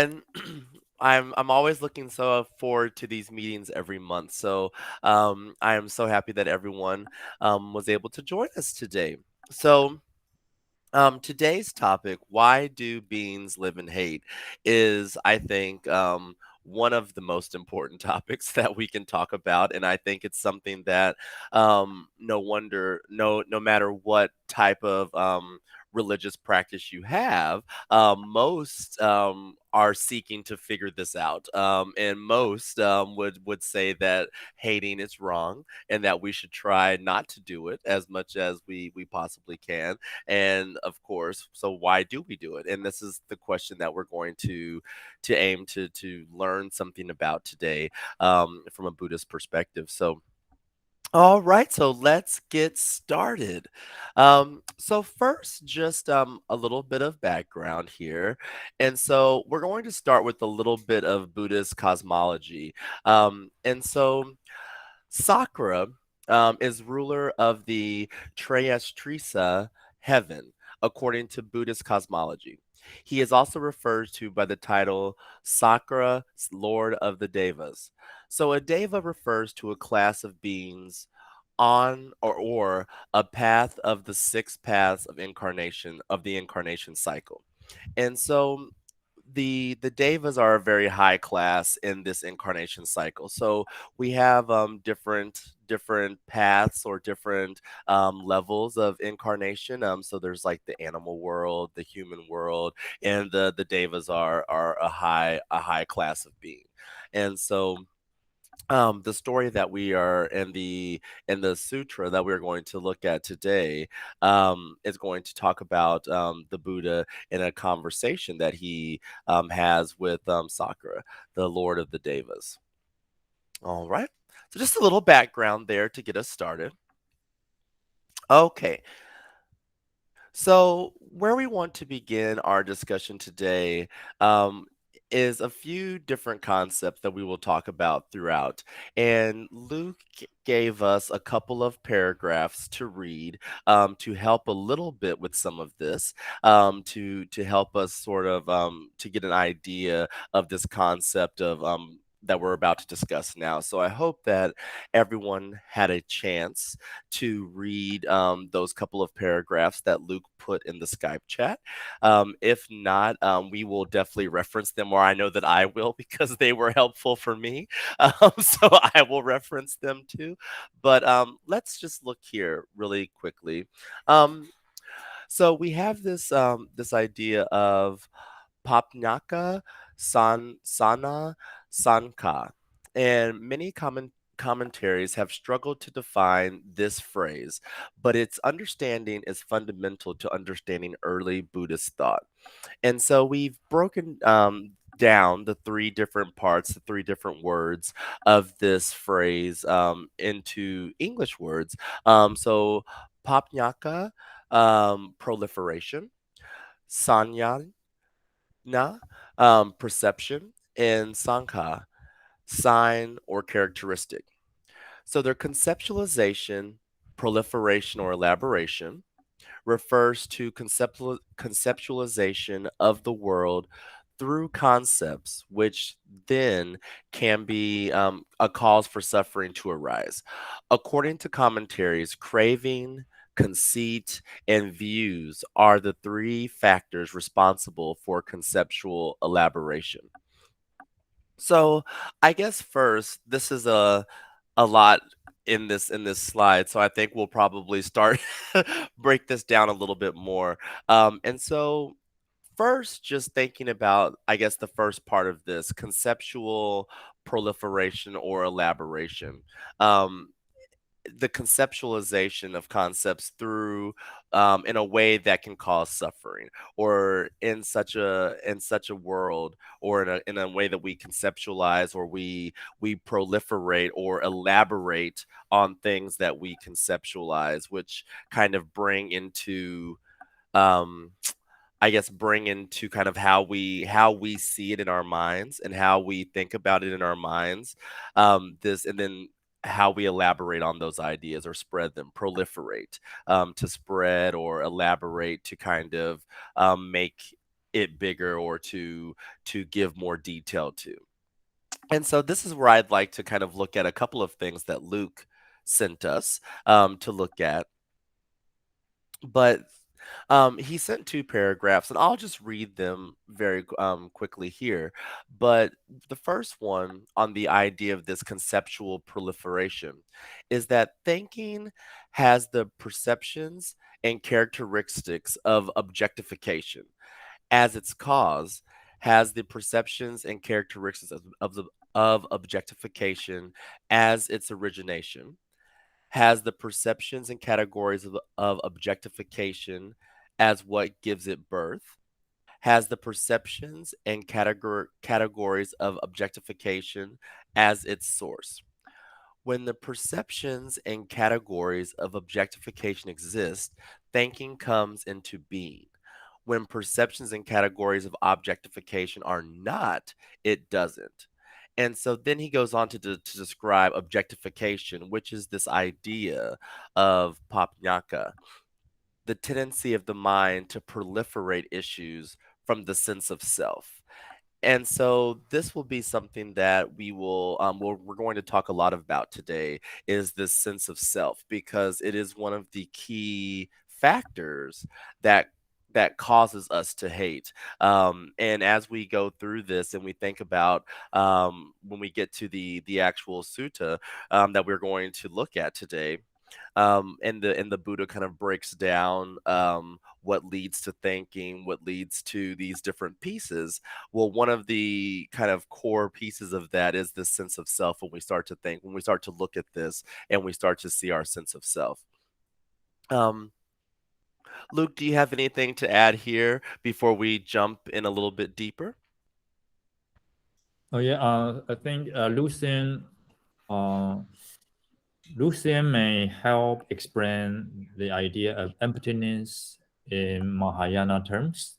And I'm always looking so forward to these meetings every month. So I am so happy that everyone was able to join us today. So today's topic, why do beings live in hate, is I think one of the most important topics that we can talk about, and I think it's something that no matter what type of religious practice you have, most are seeking to figure this out, and most would say that hating is wrong and that we should try not to do it as much as we possibly can. And of course, so why do we do it? And this is the question that we're going to aim to learn something about today, from a Buddhist perspective. So all right, so let's get started. So first, just a little bit of background here. And so we're going to start with a little bit of Buddhist cosmology. And so Sakura is ruler of the Trayastrisa heaven, according to Buddhist cosmology. He is also referred to by the title Sakura, Lord of the Devas. So a Deva refers to a class of beings on or a path of the six paths of incarnation of the incarnation cycle. And so the devas are a very high class in this incarnation cycle. So we have different paths or different levels of incarnation. So there's like the animal world, the human world, and the devas are a high class of being. And so the story that we are in the sutra that we're going to look at today is going to talk about the Buddha in a conversation that he has with Sakura, the Lord of the Devas. All right. So just a little background there to get us started. Okay. So, where we want to begin our discussion today um, is a few different concepts that we will talk about throughout. And Luke gave us a couple of paragraphs to read to help a little bit with some of this, to help us sort of to get an idea of this concept of that we're about to discuss now. So I hope that everyone had a chance to read those couple of paragraphs that Luke put in the Skype chat. If not, we will definitely reference them, or I know that I will because they were helpful for me. So I will reference them too. But let's just look here really quickly. Um, so we have this idea of Papnyaka Sana Sanka, and many commentaries have struggled to define this phrase, but its understanding is fundamental to understanding early Buddhist thought. And so we've broken down the three different parts, the three different words of this phrase into English words. So Papnyaka, proliferation, Sanyana, perception, and Sankha, sign or characteristic. So their conceptualization, proliferation, or elaboration refers to conceptualization of the world through concepts, which then can be a cause for suffering to arise. According to commentaries, craving, conceit, and views are the three factors responsible for conceptual elaboration. So, I guess first, this is a lot in this slide, so I think we'll probably start break this down a little bit more. And so first, just thinking about, I guess, the first part of this conceptual proliferation or elaboration. Um, the conceptualization of concepts through in a way that can cause suffering, or in such a world, or in a way that we conceptualize, or we proliferate or elaborate on things that we conceptualize, which kind of bring into um I guess bring into kind of how we see it in our minds and how we think about it in our minds. This and then how we elaborate on those ideas or spread them, proliferate, to spread or elaborate to kind of make. it bigger or to give more detail to. And so this is where I'd like to kind of look at a couple of things that Luke sent us to look at. But he sent two paragraphs, and I'll just read them very quickly here. But the first one on the idea of this conceptual proliferation is that thinking has the perceptions and characteristics of objectification as its cause, has the perceptions and characteristics of objectification as its origination, has the perceptions and categories of objectification as what gives it birth, has the perceptions and categories of objectification as its source. When the perceptions and categories of objectification exist, thinking comes into being. When perceptions and categories of objectification are not, it doesn't. And so then he goes on to describe objectification, which is this idea of papnyaka, the tendency of the mind to proliferate issues from the sense of self. And so this will be something that we're going to talk a lot about today is this sense of self because it is one of the key factors that causes us to hate. And as we go through this and we think about when we get to the actual sutta that we're going to look at today, and the Buddha kind of breaks down what leads to thinking, what leads to these different pieces. Well, one of the kind of core pieces of that is this sense of self. When we start to think, when we start to look at this, and we start to see our sense of self. Um, Luke, do you have anything to add here before we jump in a little bit deeper? Oh yeah, I think uh, Lucian may help explain the idea of emptiness in Mahayana terms.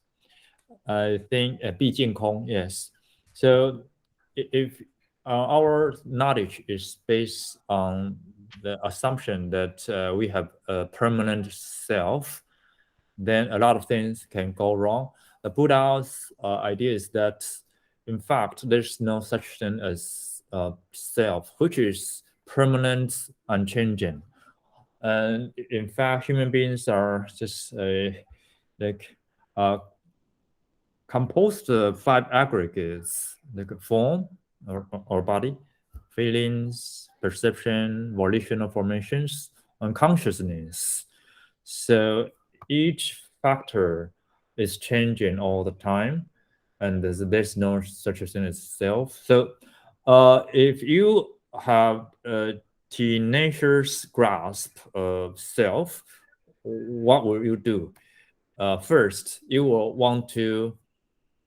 I think 毕竟空, yes. So if our knowledge is based on the assumption that we have a permanent self, then a lot of things can go wrong. The Buddha's idea is that, in fact, there's no such thing as self, which is permanent, unchanging. And in fact, human beings are just like uh, composed of five aggregates, like form or body, feelings, perception, volitional formations, and consciousness. So each factor is changing all the time, and there's no such a thing as self. So if you have a teenager's grasp of self, what will you do? First, you will want to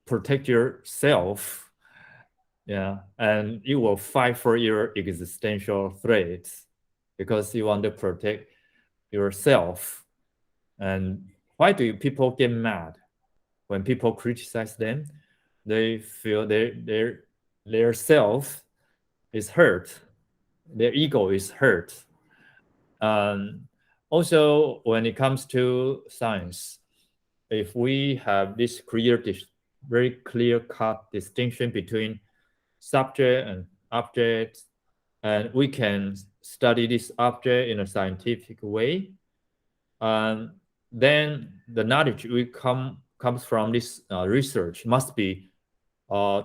protect yourself, yeah, and you will fight for your existential threats because you want to protect yourself. And why do people get mad when people criticize them? They feel their self is hurt, their ego is hurt. Also, when it comes to science, if we have this very clear cut distinction between subject and object, and we can study this object in a scientific way, then the knowledge we comes from this research must be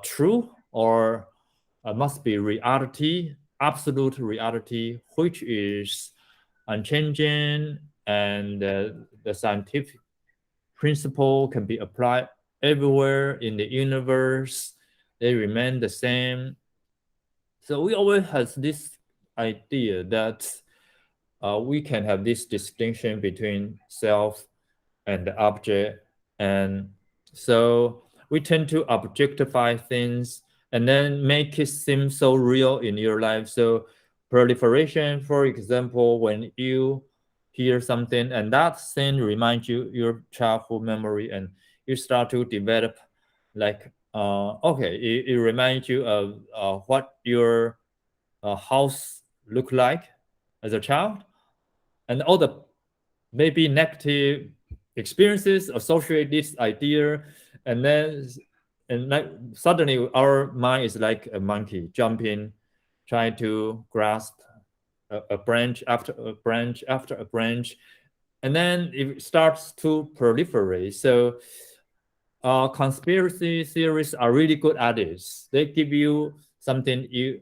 true or must be reality, absolute reality, which is unchanging, and the scientific principle can be applied everywhere in the universe. They remain the same. So we always have this idea that we can have this distinction between self and the object. And so we tend to objectify things and then make it seem so real in your life. So proliferation, for example, when you hear something and that thing reminds you your childhood memory, and you start to develop like okay, it reminds you of what your house looked like as a child, and all the maybe negative experiences associate this idea, and then like suddenly our mind is like a monkey jumping, trying to grasp a branch after a branch after a branch, and then it starts to proliferate. So conspiracy theories are really good at this. They give you something you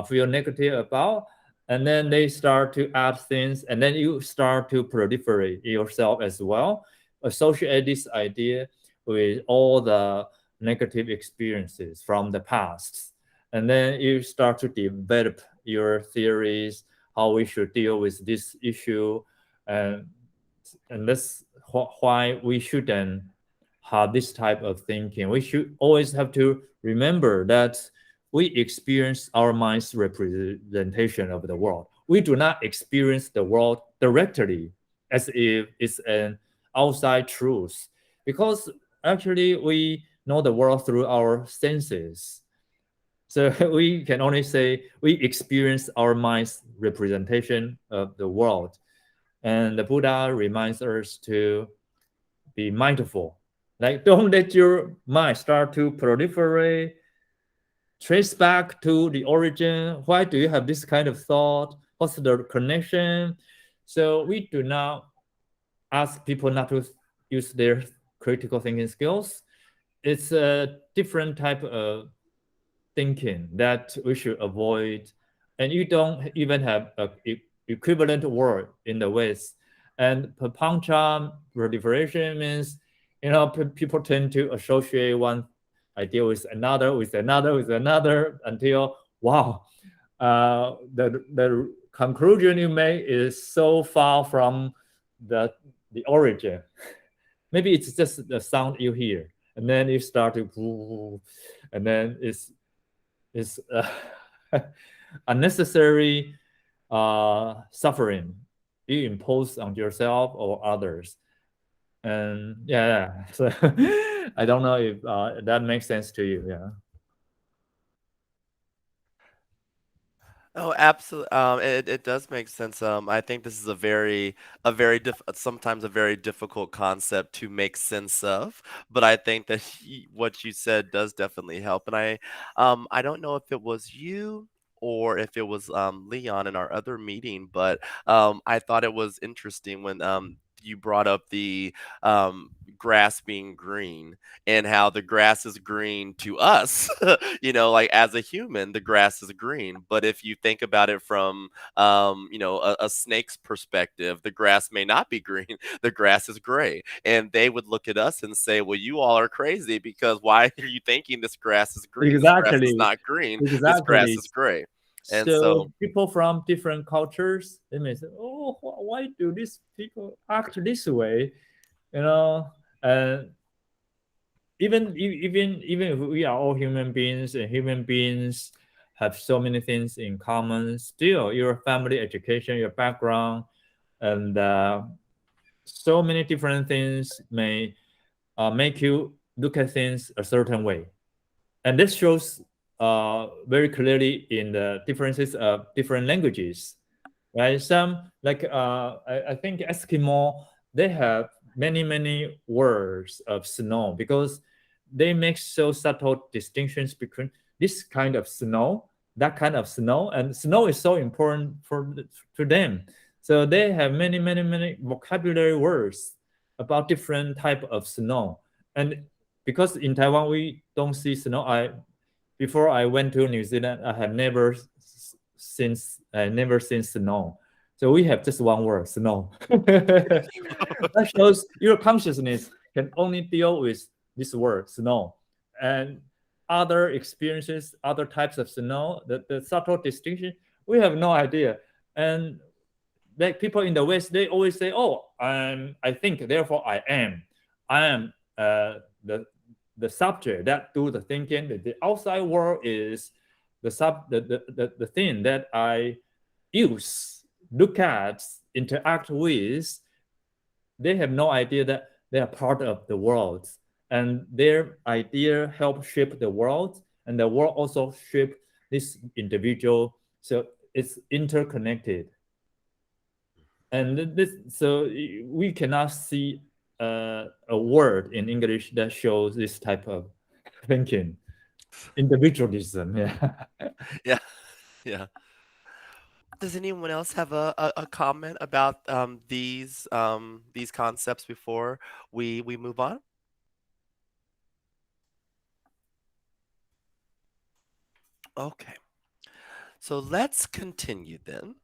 feel negative about, and then they start to add things, and then you start to proliferate yourself as well, associate this idea with all the negative experiences from the past, and then you start to develop your theories, how we should deal with this issue, and that's why we shouldn't have this type of thinking. We should always have to remember that we experience our mind's representation of the world. We do not experience the world directly as if it's an outside truth, because actually we know the world through our senses. So we can only say we experience our mind's representation of the world. And the Buddha reminds us to be mindful. Like, don't let your mind start to proliferate, trace back to the origin. Why do you have this kind of thought? What's the connection? So we do not ask people not to use their critical thinking skills. It's a different type of thinking that we should avoid. And you don't even have a equivalent word in the West. And papancha proliferation means, people tend to associate one idea with another, with another, with another, until wow, the conclusion you make is so far from the origin. Maybe it's just the sound you hear, and then you start to, and then it's unnecessary suffering you impose on yourself or others. And yeah, so I don't know if that makes sense to you. Yeah. Oh, absolutely. It does make sense. I think this is sometimes a very difficult concept to make sense of. But I think that what you said does definitely help. And I don't know if it was you or if it was Leon in our other meeting, but I thought it was interesting when you brought up the grass being green and how the grass is green to us. Like as a human, the grass is green. But if you think about it from, a snake's perspective, the grass may not be green. The grass is gray. And they would look at us and say, well, you all are crazy because why are you thinking this grass is green? This grass is Exactly. not green. This grass Exactly. is gray. And So so, people from different cultures, they may say, "Oh, why do these people act this way?" And even if we are all human beings, and human beings have so many things in common, still your family, education, your background, and so many different things may make you look at things a certain way. And this shows very clearly in the differences of different languages, right? Some, like I think Eskimo, they have many words of snow, because they make so subtle distinctions between this kind of snow, that kind of snow, and snow is so important to them. So they have many vocabulary words about different type of snow. And because in Taiwan we don't see snow, before I went to New Zealand, I have never seen snow. So we have just one word, snow. That shows your consciousness can only deal with this word, snow. And other experiences, other types of snow, the subtle distinction, we have no idea. And like people in the West, they always say, "Oh, I think, therefore I am. I am the subject that do the thinking. The outside world is the thing that I use, look at, interact with." They have no idea that they are part of the world, and their idea help shape the world, and the world also shape this individual. So it's interconnected. And so we cannot see a word in English that shows this type of thinking. Individualism, yeah. Yeah, yeah. Does anyone else have a comment about these concepts before we move on? Okay, so let's continue then.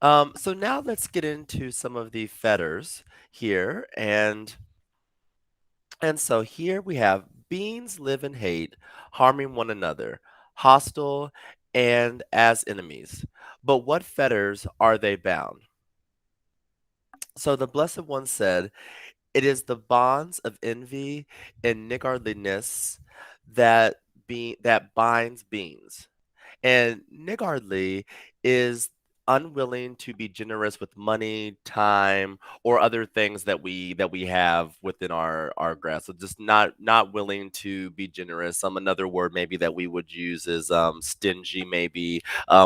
So now let's get into some of the fetters here, and so here we have beings live in hate, harming one another, hostile, and as enemies. But what fetters are they bound? So the Blessed One said, "It is the bonds of envy and niggardliness that that binds beings." And niggardly is unwilling to be generous with money, time, or other things that we have within our grasp. So just not willing to be generous. Another word maybe that we would use is stingy, maybe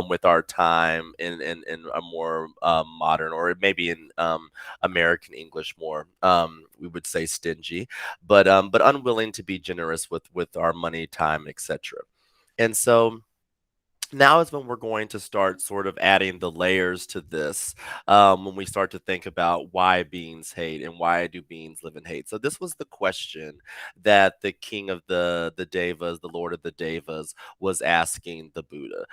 with our time in a more modern, or maybe in American English more. We would say stingy, but unwilling to be generous with our money, time, etc. And so now is when we're going to start sort of adding the layers to this, when we start to think about why beings hate and why do beings live in hate. So this was the question that the king of the devas, the lord of the devas, was asking the Buddha.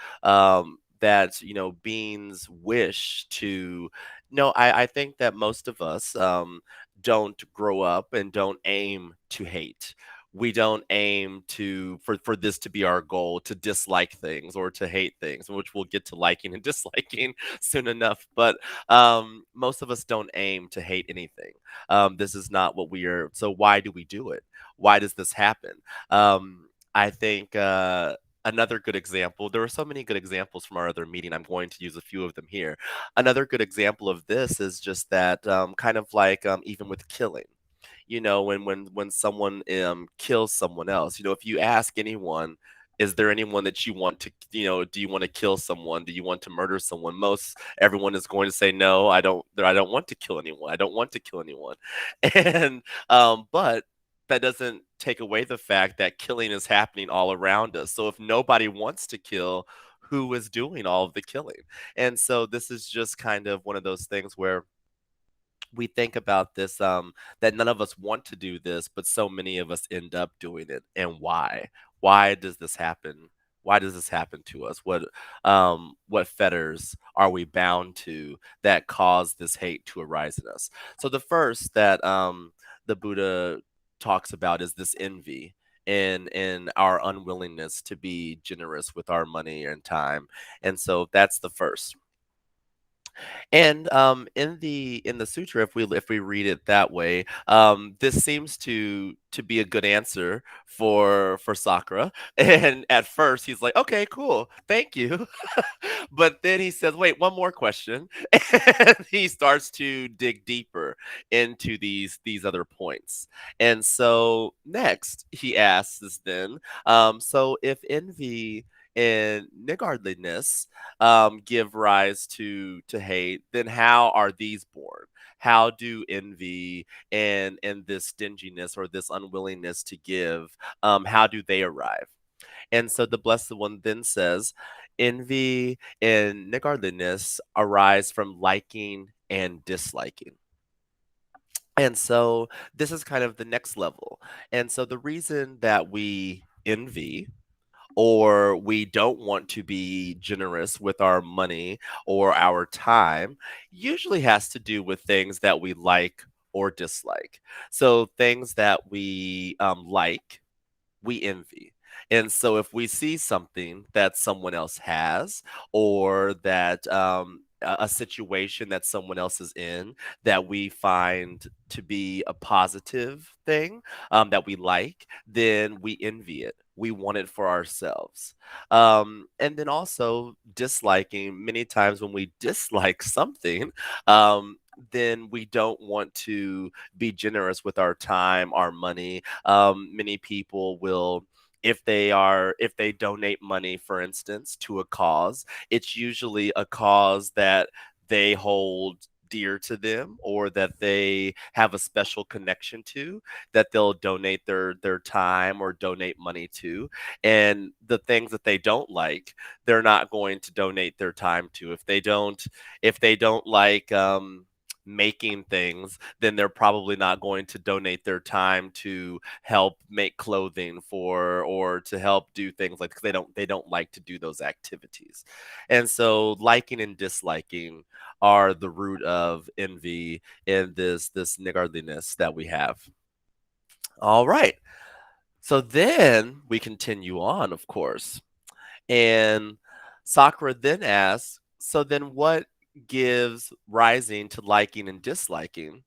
That beings wish to. No, I think that most of us don't grow up and don't aim to hate. We don't aim to for this to be our goal, to dislike things or to hate things, which we'll get to liking and disliking soon enough. But most of us don't aim to hate anything. This is not what we are. So why do we do it? Why does this happen? I think another good example, there are so many good examples from our other meeting. I'm going to use a few of them here. Another good example of this is just that, kind of like, even with killing, when someone kills someone else, if you ask anyone, is there anyone that you want to, do you want to kill someone, do you want to murder someone, most everyone is going to say, no, I don't want to kill anyone, I don't want to kill anyone. And but that doesn't take away the fact that killing is happening all around us. So if nobody wants to kill, who is doing all of the killing? And so this is just kind of one of those things where we think about this, that none of us want to do this, but so many of us end up doing it. And why does this happen? Why does this happen to us? What fetters are we bound to that cause this hate to arise in us? So the first that the Buddha talks about is this envy and our unwillingness to be generous with our money and time. And so that's the first. And in the sutra, if we read it that way, this seems to be a good answer for Sakura. And at first, he's like, "Okay, cool, thank you," but then he says, "Wait, one more question," and he starts to dig deeper into these other points. And so next, he asks is then, so if envy and niggardliness give rise to hate, then how are these born? How do envy and this stinginess or this unwillingness to give, how do they arrive? And so the Blessed One then says, envy and niggardliness arise from liking and disliking. And so this is kind of the next level. And so the reason that we envy or we don't want to be generous with our money or our time usually has to do with things that we like or dislike. So things that we like, we envy. And so if we see something that someone else has, or that a situation that someone else is in that we find to be a positive thing, that we like, then we envy it. We want it for ourselves. And then also disliking, many times when we dislike something, then we don't want to be generous with our time, our money. Many people will, if they donate money, for instance, to a cause, it's usually a cause that they hold dear to them or that they have a special connection to, that they'll donate their time or donate money to. And the things that they don't like, they're not going to donate their time to. If they don't like making things, then they're probably not going to donate their time to help make clothing for, or to help do things like, because they don't like to do those activities. And so liking and disliking are the root of envy in this niggardliness that we have. All right. So then we continue on, of course. And Sakura then asks, so then what gives rising to liking and disliking?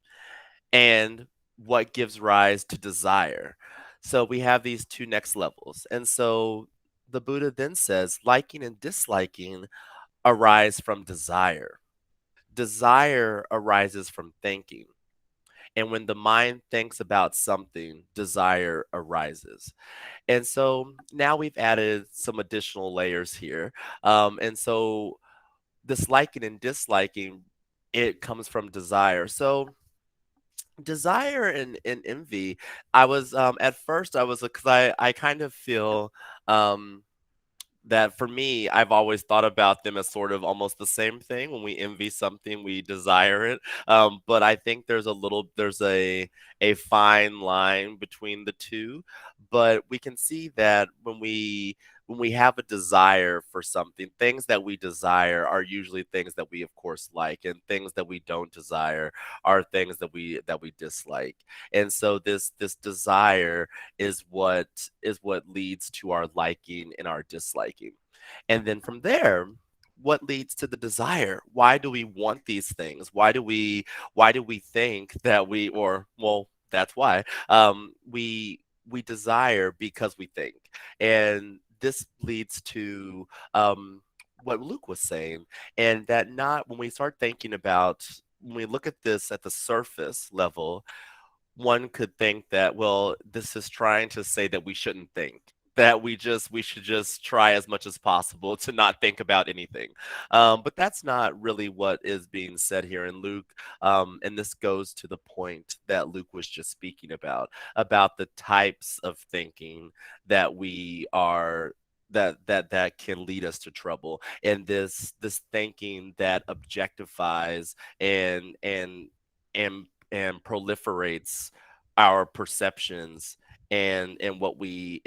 And what gives rise to desire? So we have these two next levels. And so the Buddha then says, liking and disliking arise from desire. Desire arises from thinking. And when the mind thinks about something, desire arises. And so now we've added some additional layers here. And so this liking and disliking, it comes from desire. So desire and envy, I was at first I was, because I kind of feel that for me, I've always thought about them as sort of almost the same thing. When we envy something, we desire it. But I think there's a fine line between the two. But we can see that when we have a desire for something, things that we desire are usually things that we of course like, and things that we don't desire are things that we dislike. And so this desire is what leads to our liking and our disliking. And then from there, what leads to the desire? Why do we want these things? Why do we think that we, or well, that's why we desire, because we think. And this leads to what Luke was saying, and that not when we start thinking about, when we look at this at the surface level, one could think that, well, this is trying to say that we shouldn't think, that we should just try as much as possible to not think about anything. But that's not really what is being said here in Luke. And this goes to the point that Luke was just speaking about the types of thinking that we are, that can lead us to trouble, and this thinking that objectifies and proliferates our perceptions, and what we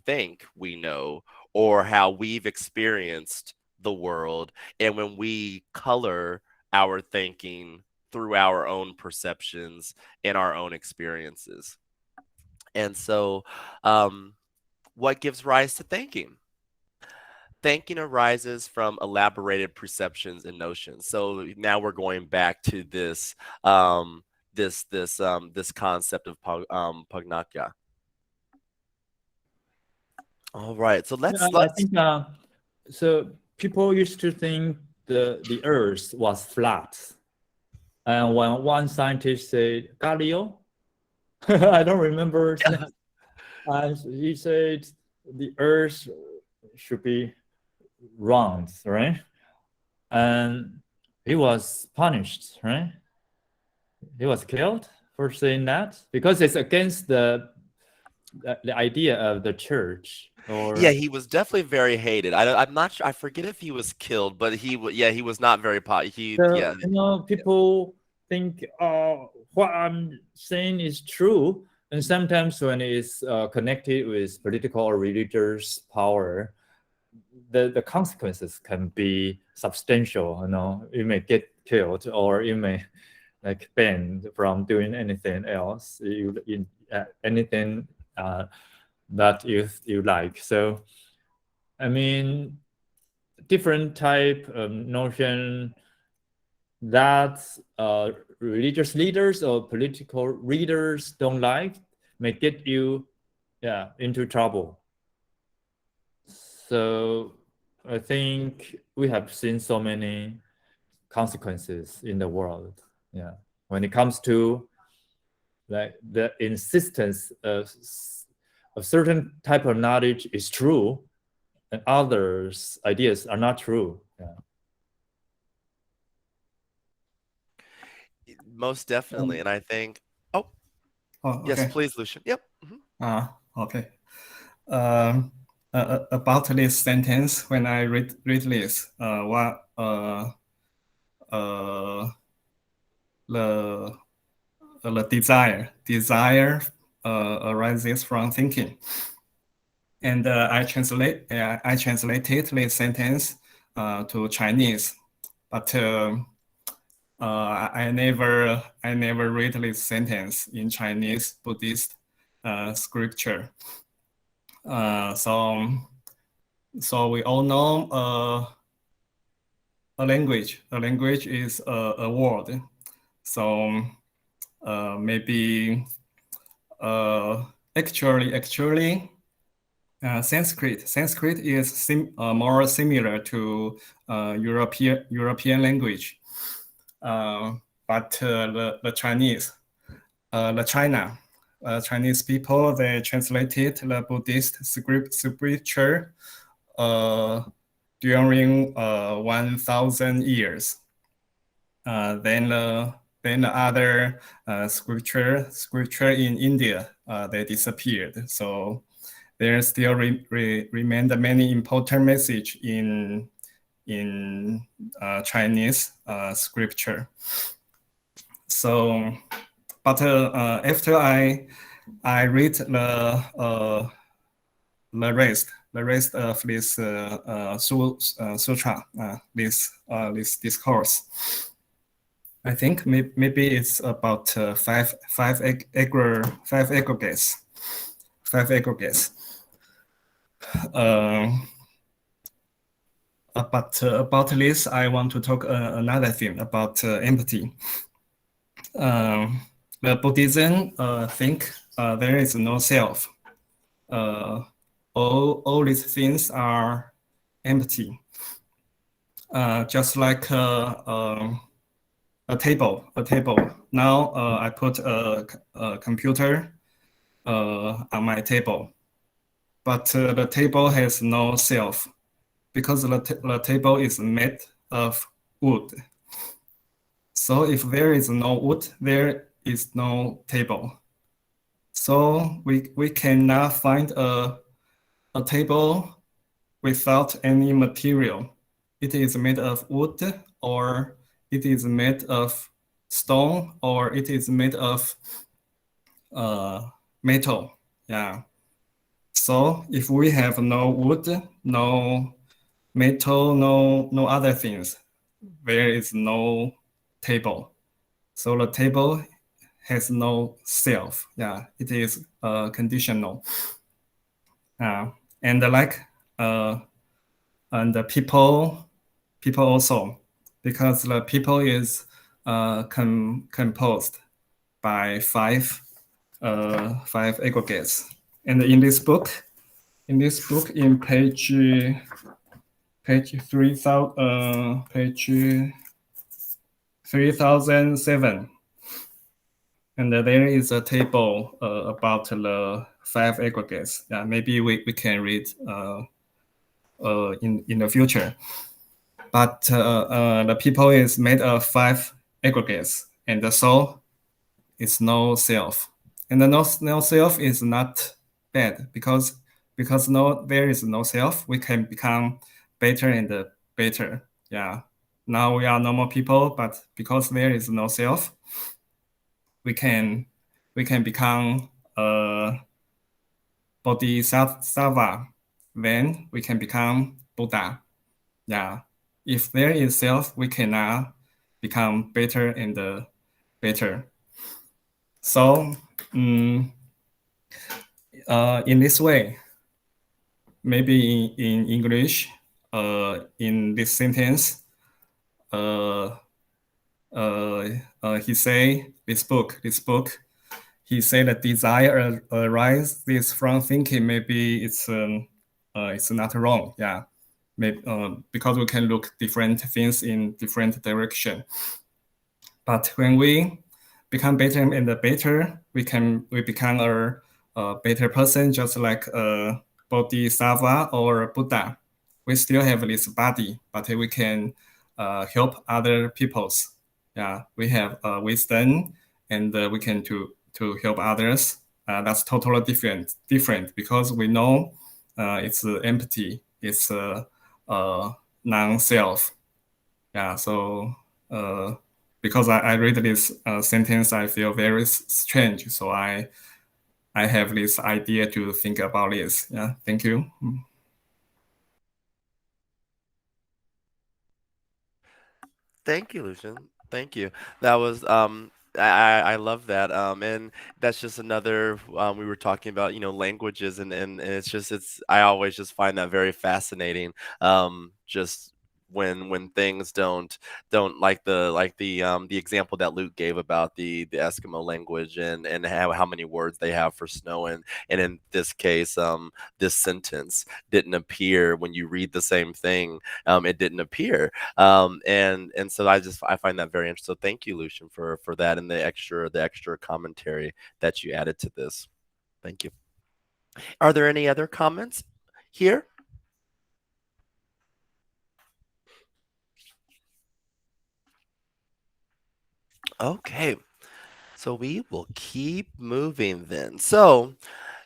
think we know, or how we've experienced the world. And when we color our thinking through our own perceptions and our own experiences. And so what gives rise to thinking? Thinking arises from elaborated perceptions and notions. So now we're going back to this concept of pagnatya. All right, so let's I let's think so. People used to think the Earth was flat, and when one scientist said Galileo, I don't remember his name, he said the Earth should be round, right? And he was punished, right? He was killed for saying that because it's against the idea of the church. Or Yeah, he was definitely very hated. I'm not sure. I forget if he was killed, but yeah, he was not very so, yeah. people think what I'm saying is true, and sometimes when it's connected with political or religious power, the consequences can be substantial. You may get killed, or you may like banned from doing anything else. Anything that you like. So I mean, different type of notion that religious leaders or political leaders don't like may get you into trouble. So I think we have seen so many consequences in the world. When it comes to like the insistence of a certain type of knowledge is true and others ideas are not true. most definitely. And I think, oh, Oh, yes, okay. please, Lucian. Yep. Okay. About this sentence, when I read this, the desire arises from thinking, and I translated this sentence to Chinese, but I never read this sentence in Chinese Buddhist scripture. So we all know a language. A language is a word. So maybe actually Sanskrit is more similar to European language, but the Chinese people, they translated the Buddhist scripture during 1,000 years. Then the other scripture in India, they disappeared. So there still remained many important message in Chinese scripture. So, but after I read the rest of this sutra, this discourse, I think maybe it's about five aggregates. But about this, I want to talk another thing about empathy. The Buddhism think there is no self. All these things are empty. Just like a table. Now I put a computer on my table, but the table has no self because the table is made of wood. So if there is no wood, there is no table. So we cannot find a table without any material. It is made of wood, or it is made of stone, or it is made of metal. Yeah. So if we have no wood, no metal, no other things, there is no table. So the table has no self. Yeah, it is conditional. And like and the people also, because the people is composed by five aggregates. And in this book, in page 3007, and there is a table about the five aggregates. Yeah, maybe we can read in the future. But the people is made of five aggregates, and the soul is no self. And the no self is not bad, because there is no self, we can become better and better. Yeah. Now we are normal people, but because there is no self, we can become Bodhisattva. Then we can become Buddha. Yeah. If there is self, we cannot become better and better. So in this way, maybe in English, in this sentence, he say this book, he said that desire arises from thinking. Maybe it's not wrong. Yeah, maybe because we can look different things in different direction. But when we become better and better, we become a better person, just like a Bodhisattva or a Buddha. We still have this body, but we can help other peoples. Yeah, we have wisdom, and we can to help others. That's totally different because we know it's empty. It's non-self. Yeah. So because I read this sentence, I feel very strange. So I have this idea to think about this. Yeah. Thank you. Thank you, Lucian. Thank you. That was I love that. And that's just another we were talking about, languages and it's I always just find that very fascinating. Just when things don't like the example that Luke gave about the Eskimo language and how many words they have for snow and in this case this sentence didn't appear when you read the same thing. It didn't appear, and so I find that very interesting. So thank you, Lucian, for that and the extra commentary that you added to this. Thank you. Are there any other comments here? Okay, so we will keep moving then. So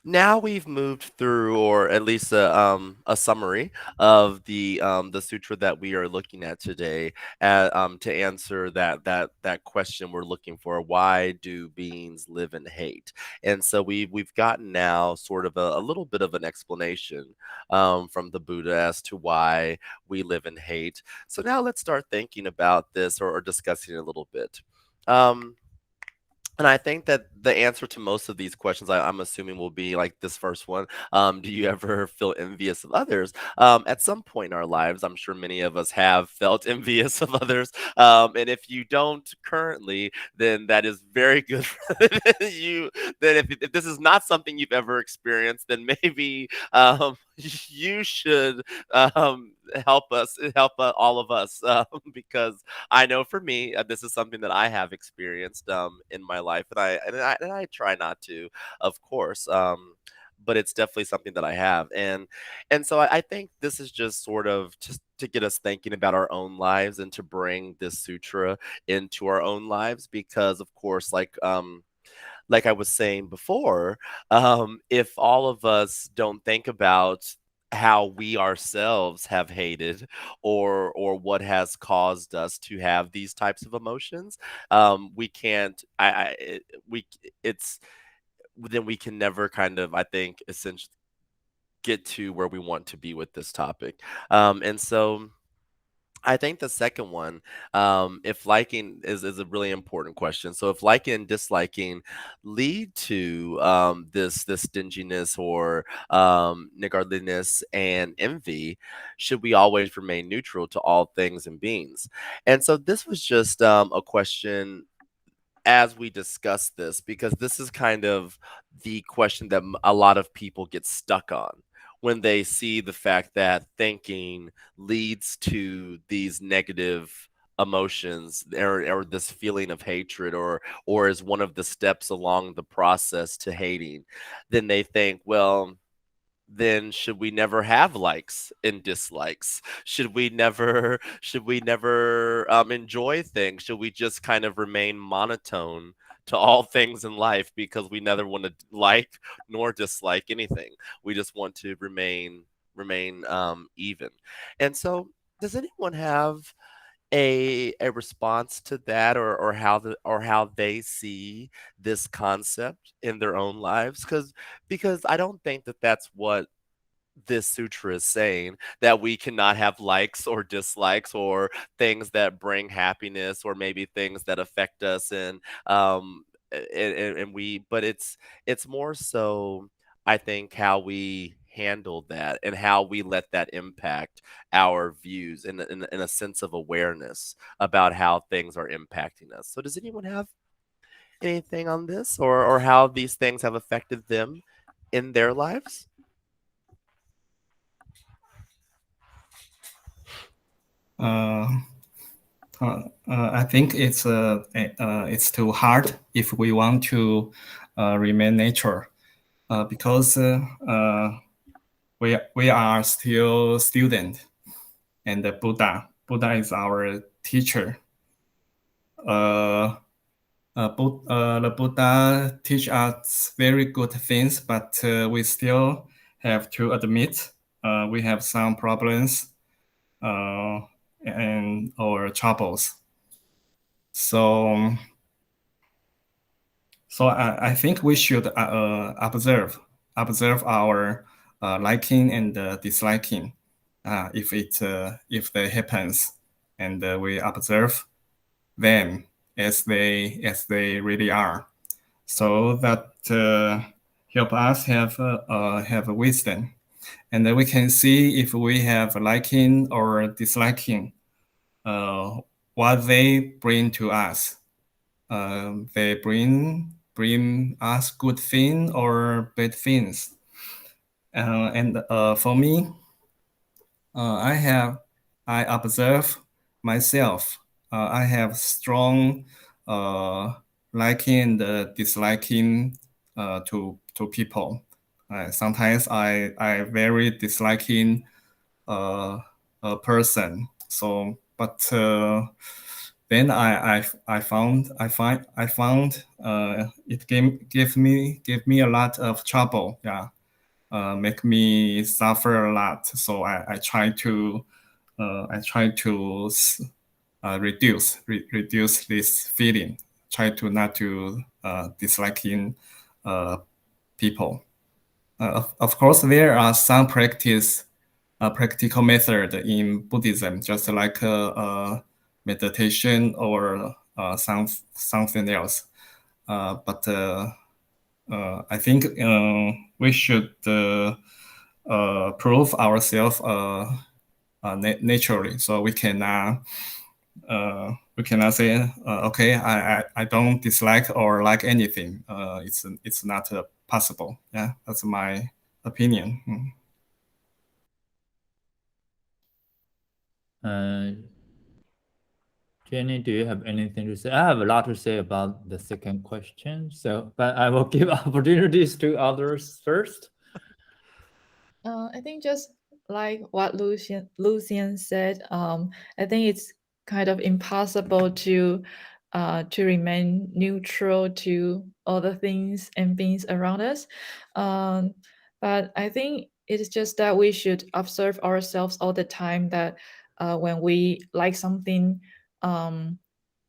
now we've moved through, or at least a summary of the sutra that we are looking at today, to answer that question we're looking for: why do beings live in hate? And so we've gotten now sort of a little bit of an explanation from the Buddha as to why we live in hate. So now let's start thinking about this or discussing it a little bit. And I think that the answer to most of these questions, I'm assuming, will be like this first one. Do you ever feel envious of others? At some point in our lives, I'm sure many of us have felt envious of others. And if you don't currently, then that is very good for you. Then if this is not something you've ever experienced, then maybe you should help all of us, because I know for me, this is something that I have experienced in my life, and I try not to, of course. But it's definitely something that I have, and so I think this is just sort of just to get us thinking about our own lives and to bring this sutra into our own lives, because of course, like I was saying before, if all of us don't think about how we ourselves have hated or what has caused us to have these types of emotions, we can't. We it's then we can never kind of, I think, essentially get to where we want to be with this topic. And so I think the second one, if liking is a really important question. So if liking and disliking lead to this stinginess or niggardliness and envy, should we always remain neutral to all things and beings? And so this was just a question as we discuss this, because this is kind of the question that a lot of people get stuck on when they see the fact that thinking leads to these negative emotions, or this feeling of hatred, or is one of the steps along the process to hating. Then they think, well, then should we never have likes and dislikes? Should we never enjoy things? Should we just kind of remain monotone to all things in life, because we neither want to like nor dislike anything? We just want to remain even. And so does anyone have a response to that, or how they see this concept in their own lives? Because I don't think that that's what this sutra is saying, that we cannot have likes or dislikes, or things that bring happiness, or maybe things that affect us, and we but it's more so, I think, how we handle that and how we let that impact our views in a sense of awareness about how things are impacting us. So does anyone have anything on this, or how these things have affected them in their lives? I think it's too hard if we want to remain nature, because we are still student, and the Buddha is our teacher. the Buddha teach us very good things, but we still have to admit we have some problems and or troubles. So I think we should observe our liking and disliking if they happens, and we observe them as they really are, so that help us have wisdom, and then we can see if we have liking or disliking what they bring to us. They bring us good things or bad things. And for me, I observe myself. I have strong liking and disliking to people. Sometimes I very disliking a person. So, but then I found it gave me a lot of trouble. Yeah, make me suffer a lot. So I try to reduce this feeling. Try to not to disliking people. Of course, there are some practical method in Buddhism, just like meditation or something else. But I think we should prove ourselves naturally, so we cannot say okay, I don't dislike or like anything. It's not possible. Yeah, that's my opinion. Jenny, do you have anything to say? I have a lot to say about the second question, but I will give opportunities to others first. I think just like what Lucian said, I think it's kind of impossible to remain neutral to all the things and beings around us. But I think it's just that we should observe ourselves all the time, that when we like something,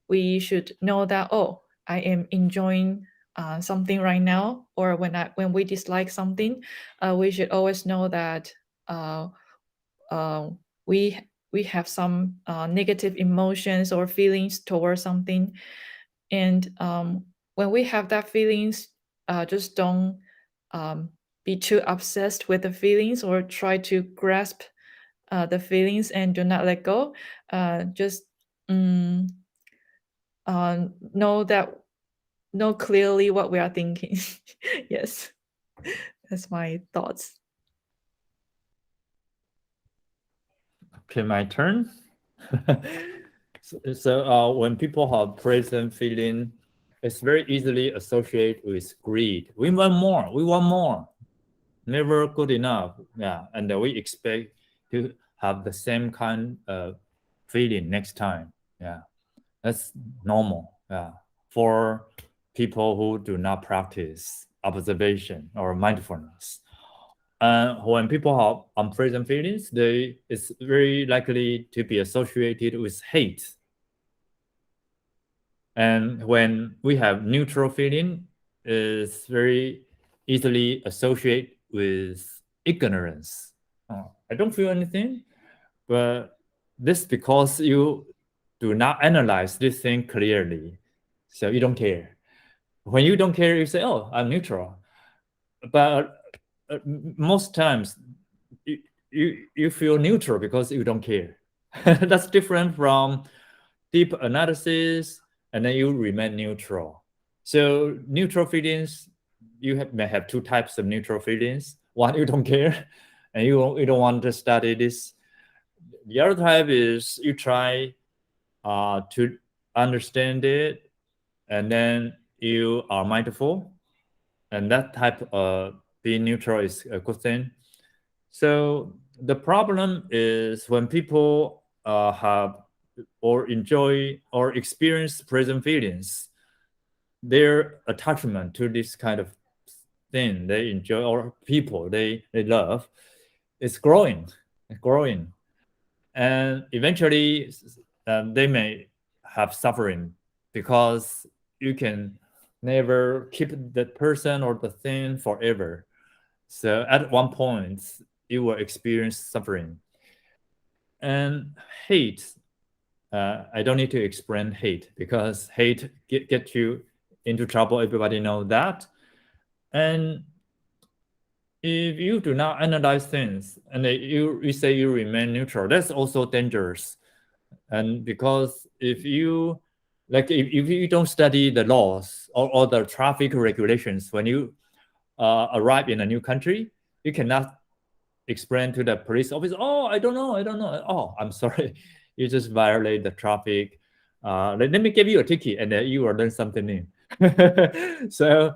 we should know that, oh, I am enjoying something right now. Or when we dislike something, we should always know that we have some negative emotions or feelings towards something. And when we have that feelings, just don't be too obsessed with the feelings or try to grasp the feelings and do not let go. Just know clearly what we are thinking. Yes, that's my thoughts. Okay, my turn. So when people have present feeling, it's very easily associated with greed. We want more, never good enough. Yeah, and we expect to have the same kind of feeling next time. Yeah, that's normal. Yeah, for people who do not practice observation or mindfulness. When people have unpleasant feelings, it's very likely to be associated with hate. And when we have neutral feeling, it's very easily associated with ignorance. I don't feel anything, but this because you do not analyze this thing clearly, so you don't care. When you don't care, you say, "Oh, I'm neutral," but most times you feel neutral because you don't care. That's different from deep analysis, and then you remain neutral. So neutral feelings, may have two types of neutral feelings. One, you don't care, and you don't want to study this. The other type is you try to understand it, and then you are mindful, and that type of being neutral is a good thing. So the problem is when people have or enjoy or experience present feelings, their attachment to this kind of thing they enjoy or people they love is growing. And eventually they may have suffering, because you can never keep the person or the thing forever. So at one point you will experience suffering. And hate, I don't need to explain hate, because hate get you into trouble. Everybody know that. And if you do not analyze things and you say you remain neutral, that's also dangerous. And because if you if you don't study the laws or the traffic regulations when you arrive in a new country, you cannot explain to the police officer, oh, I don't know. Oh, I'm sorry, you just violate the traffic. Let me give you a ticket, and then you will learn something new. So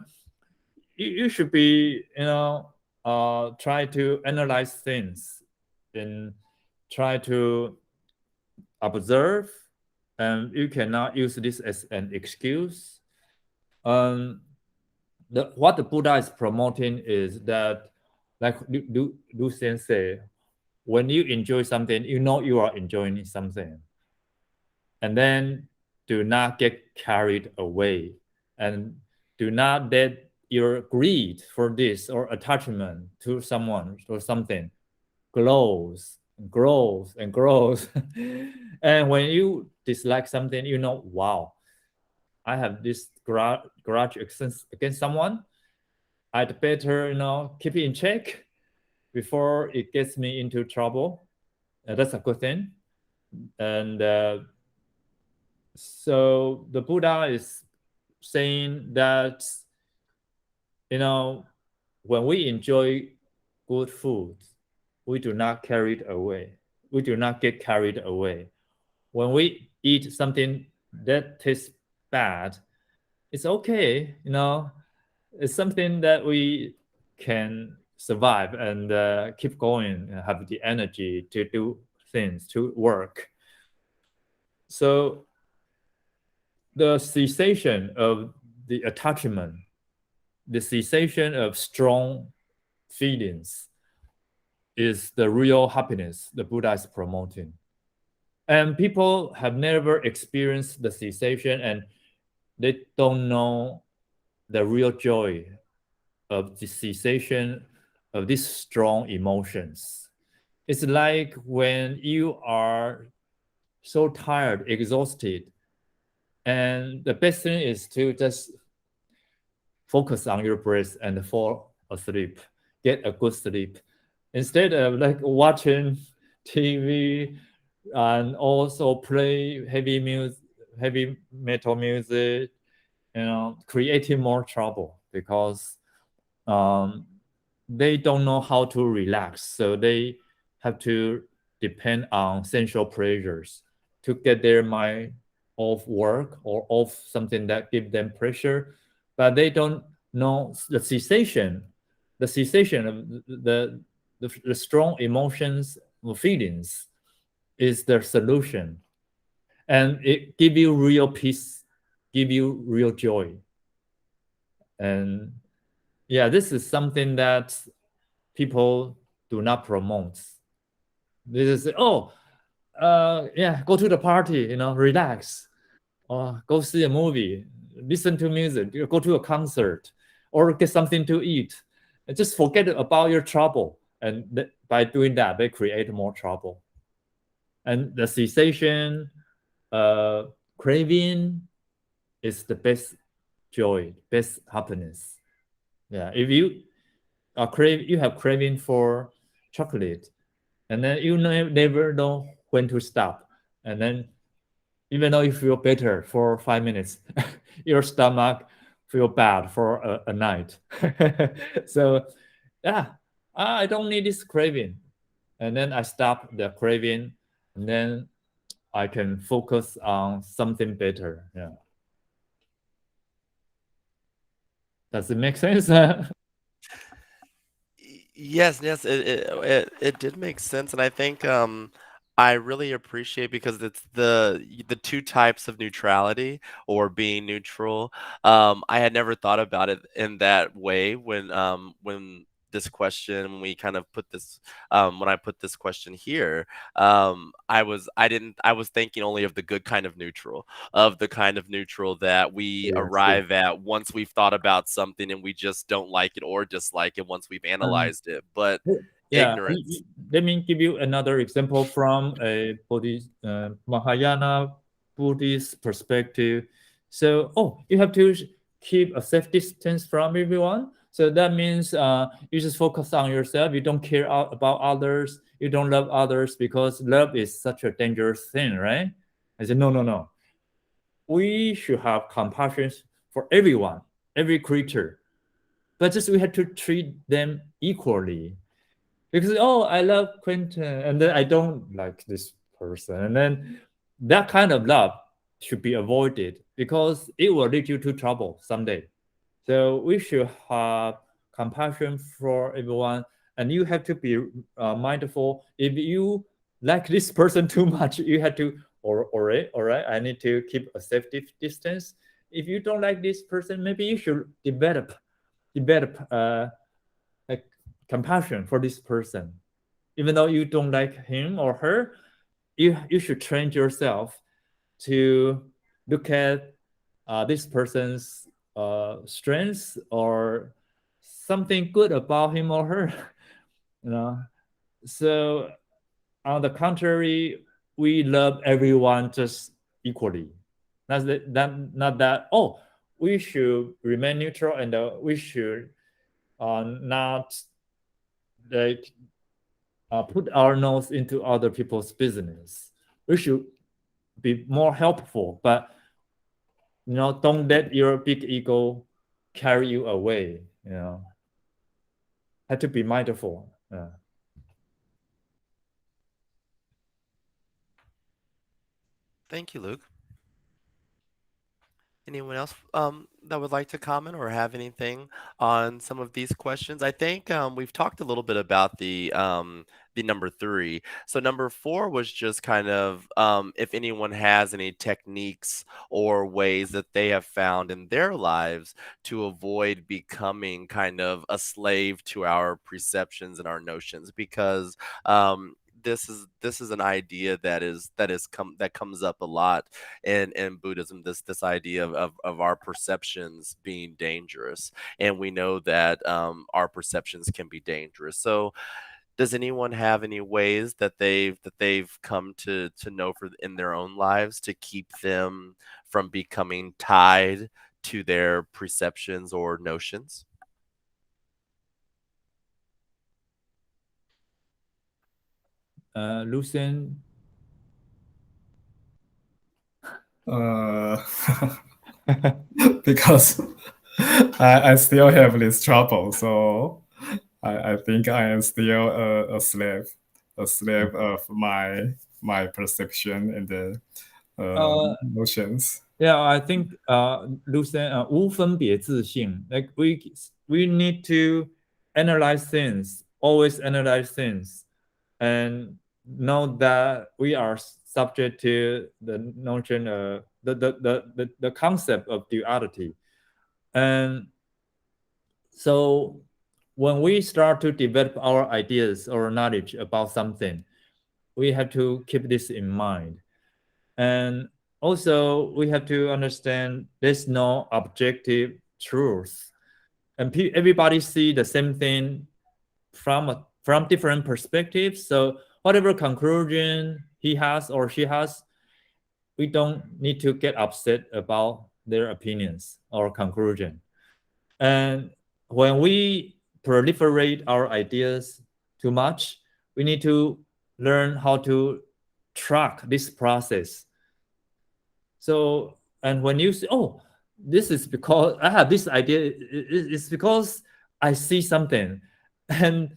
you should be, try to analyze things and try to observe, and you cannot use this as an excuse. What the Buddha is promoting is that, like Lu Xian say, when you enjoy something, you know you are enjoying something, and then do not get carried away, and do not let your greed for this or attachment to someone or something grows and grows and grows. And when you dislike something, you know, wow, I have this grudge against someone. I'd better, keep it in check before it gets me into trouble. That's a good thing. And so the Buddha is saying that, when we enjoy good food, we do not carry it away. We do not get carried away. When we eat something that tastes bad, it's okay. It's something that we can survive and keep going and have the energy to do things, to work. So the cessation of the attachment, the cessation of strong feelings is the real happiness the Buddha is promoting. And people have never experienced the cessation, and they don't know the real joy of the cessation of these strong emotions. It's like when you are so tired, exhausted, and the best thing is to just focus on your breath and fall asleep, get a good sleep, instead of like watching TV and also play heavy metal music, creating more trouble, because they don't know how to relax. So they have to depend on sensual pleasures to get their mind off work or off something that give them pressure, but they don't know the cessation of the strong emotions or feelings is the solution, and it give you real peace, give you real joy. And yeah, this is something that people do not promote. This is go to the party, relax, or go see a movie, listen to music, go to a concert, or get something to eat, and just forget about your trouble. And by doing that, they create more trouble. And the cessation, craving is the best joy, best happiness. Yeah, if you have craving for chocolate, and then you never know when to stop, and then even though you feel better for 5 minutes, your stomach feel bad for a night. So yeah, I don't need this craving, and then I stop the craving, and then I can focus on something better. Yeah. Does it make sense? Yes, it did make sense, and I think I really appreciate because it's the two types of neutrality or being neutral. I had never thought about it in that way when this question when we kind of put this when I put this question here. I was thinking only of the good kind of neutral, of the kind of neutral that we Yes, arrive at once we've thought about something and we just don't like it or dislike it once we've analyzed it. But Yeah, ignorance. let me give you another example from a Mahayana Buddhist perspective. So, you have to keep a safe distance from everyone. So that means you just focus on yourself. You don't care about others. You don't love others because love is such a dangerous thing, right? I said, no, no, no. We should have compassion for everyone, every creature, but just we have to treat them equally. Because I love Quentin, and then I don't like this person, and then that kind of love should be avoided because it will lead you to trouble someday. So we should have compassion for everyone, and you have to be mindful. If you like this person too much, you have to, all right, I need to keep a safety distance. If you don't like this person, maybe you should develop like compassion for this person, even though you don't like him or her. You should train yourself to look at this person's strengths or something good about him or her. you know so on the contrary, we love everyone just equally. Not that we should remain neutral, and we should not like put our nose into other people's business. We should be more helpful, but don't let your big ego carry you away. Have to be mindful. Thank you, Luke. Anyone else that would like to comment or have anything on some of these questions? I think we've talked a little bit about the number 3. So number 4 was just kind of if anyone has any techniques or ways that they have found in their lives to avoid becoming kind of a slave to our perceptions and our notions, because this is an idea that comes up a lot in Buddhism, this idea of our perceptions being dangerous, and we know that our perceptions can be dangerous. So, does anyone have any ways that they've come to know for in their own lives to keep them from becoming tied to their perceptions or notions? Lucien. Because I still have this trouble, so I think I am still a slave of my perception and the notions. Yeah, I think Lucien, 无分别自性. Like we need to analyze things, always analyze things, and know that we are subject to the notion of the concept of duality. And so when we start to develop our ideas or knowledge about something, we have to keep this in mind. And also, we have to understand there's no objective truth, and everybody see the same thing from different perspectives. So whatever conclusion he has or she has, we don't need to get upset about their opinions or conclusion. And when we proliferate our ideas too much, we need to learn how to track this process. So, and when you say, this is because I have this idea, it's because I see something. And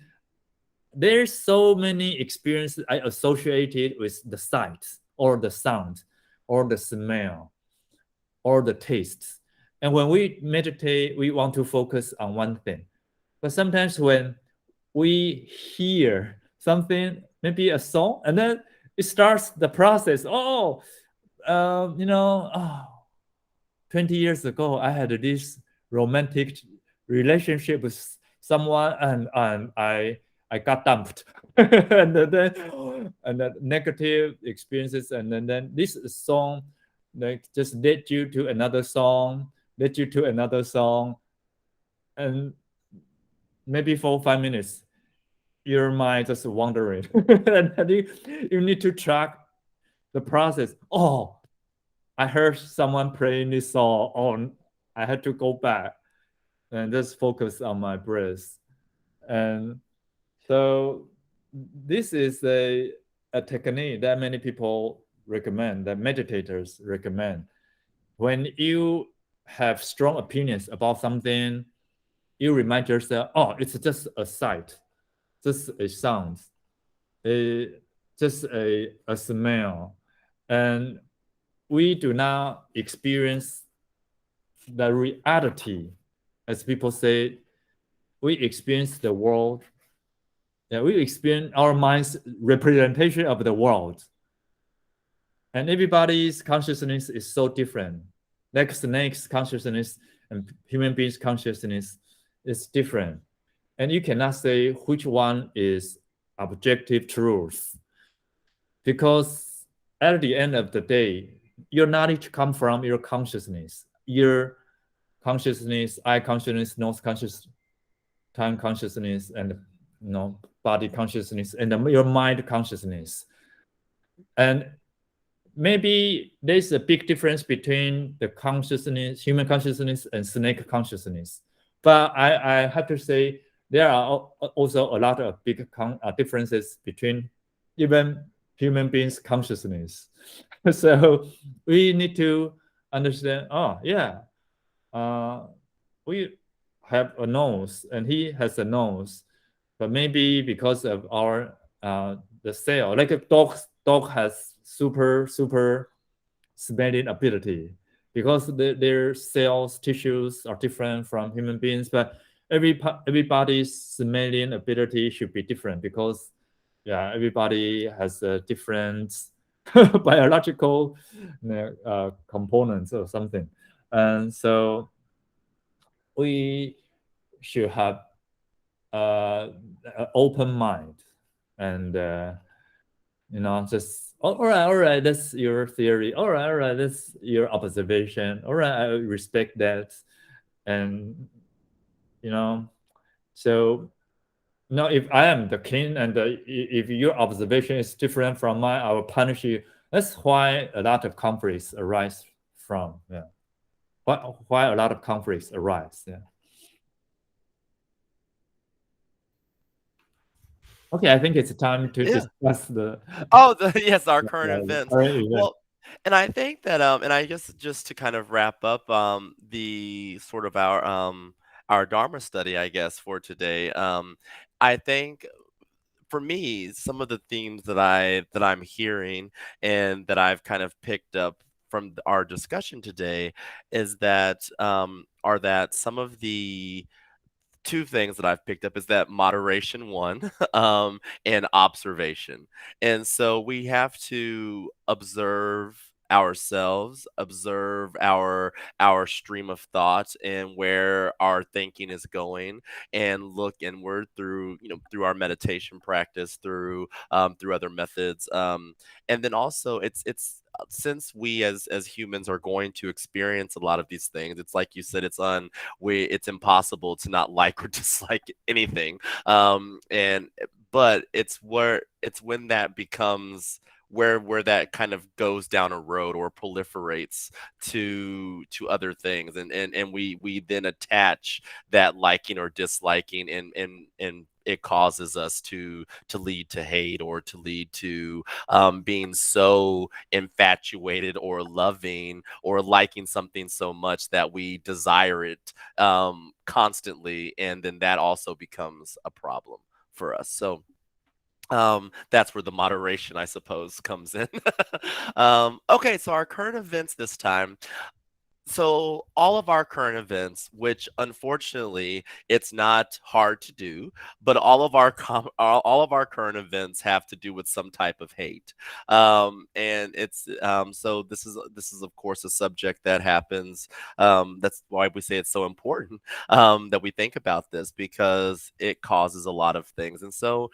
there's so many experiences I associated with the sight or the sound or the smell or the taste. And when we meditate, we want to focus on one thing. But sometimes when we hear something, maybe a song, and then it starts the process. 20 years ago, I had this romantic relationship with someone, and I got dumped, and the negative experiences, and then this song like just led you to another song, and maybe for 5 minutes, your mind just wandering, and you need to track the process. Oh, I heard someone playing this song. Oh, I had to go back and just focus on my breath. And so this is a technique that many people recommend, that meditators recommend. When you have strong opinions about something, you remind yourself, oh, it's just a sight, just a sound, just a smell. And we do not experience the reality, as people say. We experience the world. Yeah, we experience our mind's representation of the world. And everybody's consciousness is so different. Like snakes' consciousness and human beings' consciousness is different. And you cannot say which one is objective truth. Because at the end of the day, your knowledge comes from your consciousness. Your consciousness, eye consciousness, nose consciousness, time consciousness, and body consciousness, and your mind consciousness. And maybe there's a big difference between the consciousness, human consciousness, and snake consciousness. But I have to say there are also a lot of big differences between even human beings' consciousness. So we need to understand, we have a nose and he has a nose, but maybe because of our the cell, like a dog has super smelling ability, because their cells, tissues are different from human beings. But everybody's smelling ability should be different, because everybody has a different biological components or something. And so we should have an open mind, and just all right, that's your theory. All right, that's your observation. All right, I respect that. And so if I am the king, and if your observation is different from mine, I will punish you. That's why a lot of conflicts arise from. Why a lot of conflicts arise. Okay, I think it's time to discuss the our current events. Well, and I think that and I guess just to kind of wrap up the sort of our Dharma study, I guess, for today. I think for me, some of the themes that I'm hearing and that I've kind of picked up from our discussion today is that are that some of the two things that I've picked up is that moderation, one, and observation. And so we have to observe ourselves, observe our stream of thought and where our thinking is going, and look inward through through our meditation practice, through other methods, and then also it's since we as humans are going to experience a lot of these things. It's like you said, it's impossible to not like or dislike anything, and but it's when that becomes where that kind of goes down a road or proliferates to other things, and we then attach that liking or disliking, and it causes us to lead to hate, or to lead to being so infatuated or loving or liking something so much that we desire it constantly, and then that also becomes a problem for us. So that's where the moderation, I suppose, comes in. Okay, so our current events this time. So all of our current events, which unfortunately it's not hard to do, but all of our current events have to do with some type of hate, and it's so this is of course a subject that happens. That's why we say it's so important that we think about this because it causes a lot of things, and so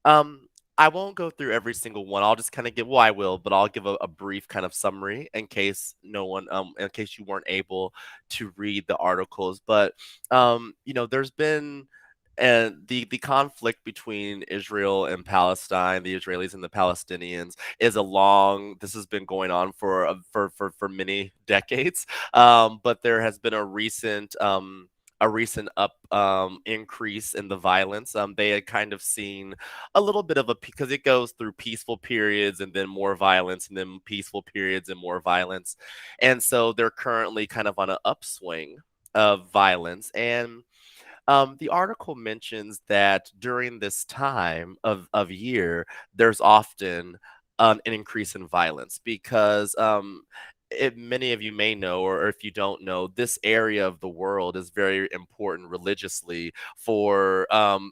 um, I won't go through every single one. I'll just kind of give, well, I will, but I'll give a brief kind of summary in case in case you weren't able to read the articles. But, there's been the conflict between Israel and Palestine, the Israelis and the Palestinians, this has been going on for many decades. But there has been a recent increase in the violence. They had kind of seen a little bit of because it goes through peaceful periods and then more violence and then peaceful periods and more violence. And so they're currently kind of on an upswing of violence. And the article mentions that during this time of year, there's often an increase in violence because many of you may know, or if you don't know, this area of the world is very important religiously for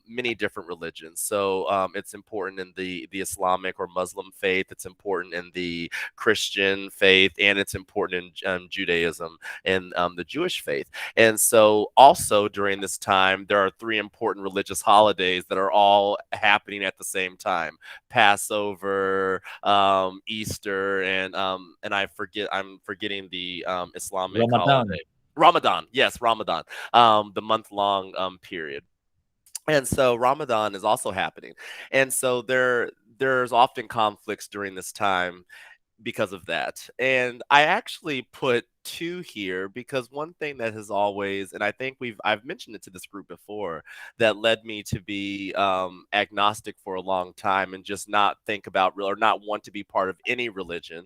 many different religions. So it's important in the Islamic or Muslim faith. It's important in the Christian faith, and it's important in Judaism and the Jewish faith. And so, also during this time, there are three important religious holidays that are all happening at the same time: Passover, Easter, and I'm forgetting the Islamic Ramadan. holiday. Ramadan, yes, Ramadan, the month long period. And so Ramadan is also happening, and so there's often conflicts during this time because of that. And I actually put two here because one thing that has always, and I think I've mentioned it to this group before, that led me to be agnostic for a long time and just not think about or not want to be part of any religion,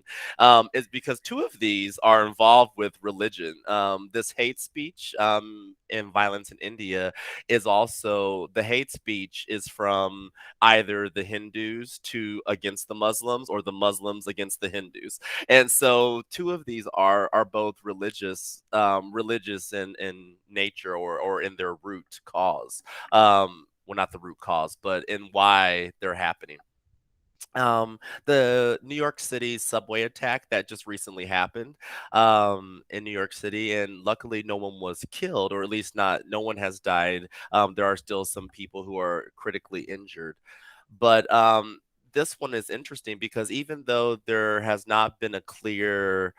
is because two of these are involved with religion. This hate speech and violence in India is also the hate speech is from either the Hindus to against the Muslims or the Muslims against the Hindus. And so two of these are both religious in nature or in their root cause. Well, not the root cause, but in why they're happening. The New York City subway attack that just recently happened in New York City, and luckily no one was killed, or at least no one has died. There are still some people who are critically injured, but this one is interesting because even though there has not been a clear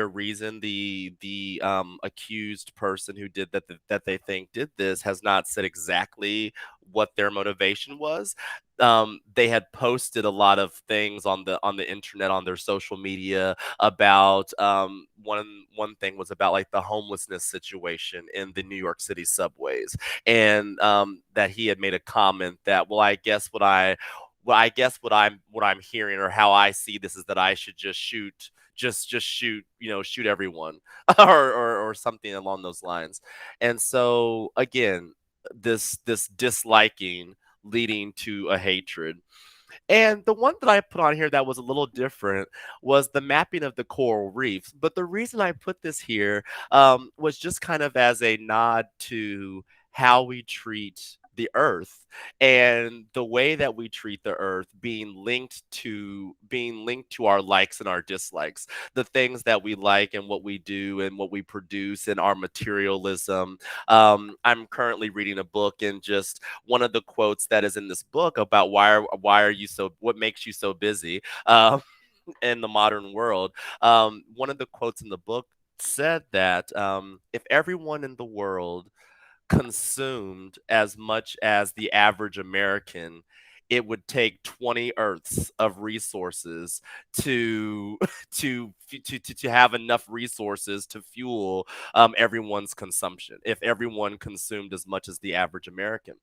reason. The accused person who did that they think did this has not said exactly what their motivation was. They had posted a lot of things on the internet on their social media about one thing was about like the homelessness situation in the New York City subways, and that he had made a comment that, I guess what I'm hearing or how I see this is that I should just shoot, shoot everyone or something along those lines. And so again, this disliking leading to a hatred. And the one that I put on here that was a little different was the mapping of the coral reefs. But the reason I put this here was just kind of as a nod to how we treat the earth and the way that we treat the earth being linked to our likes and our dislikes, the things that we like and what we do and what we produce and our materialism. I'm currently reading a book, and just one of the quotes that is in this book about what makes you so busy in the modern world. One of the quotes in the book said that if everyone in the world consumed as much as the average American, it would take 20 Earths of resources to to have enough resources to fuel everyone's consumption. If everyone consumed as much as the average American,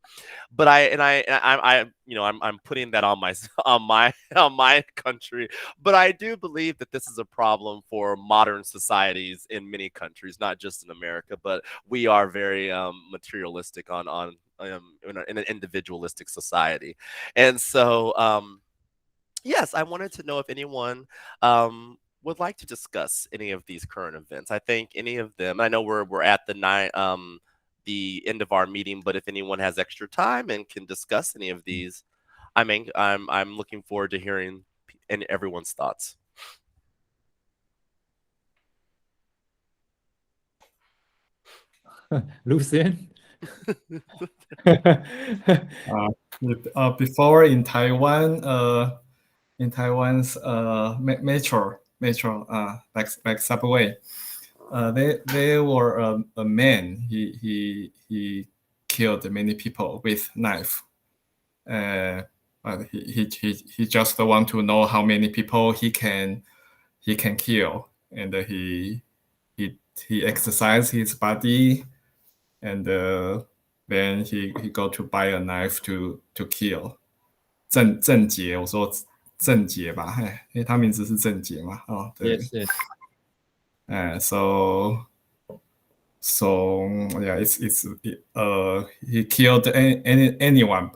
but I'm putting that on my on my country, but I do believe that this is a problem for modern societies in many countries, not just in America. But we are very materialistic in an individualistic society, and so yes, I wanted to know if anyone would like to discuss any of these current events. I think any of them. I know we're at the end of our meeting, but if anyone has extra time and can discuss any of these, I'm looking forward to hearing everyone's thoughts. Lucian? Before in Taiwan, in Taiwan's metro, like subway, there were a man. He killed many people with knife. But he just want to know how many people he can kill, and he exercise his body, and then he go to buy a knife to kill. 郑杰，我说郑杰吧，因为他名字是郑杰嘛，哦，对 Yes. So yeah, he killed anyone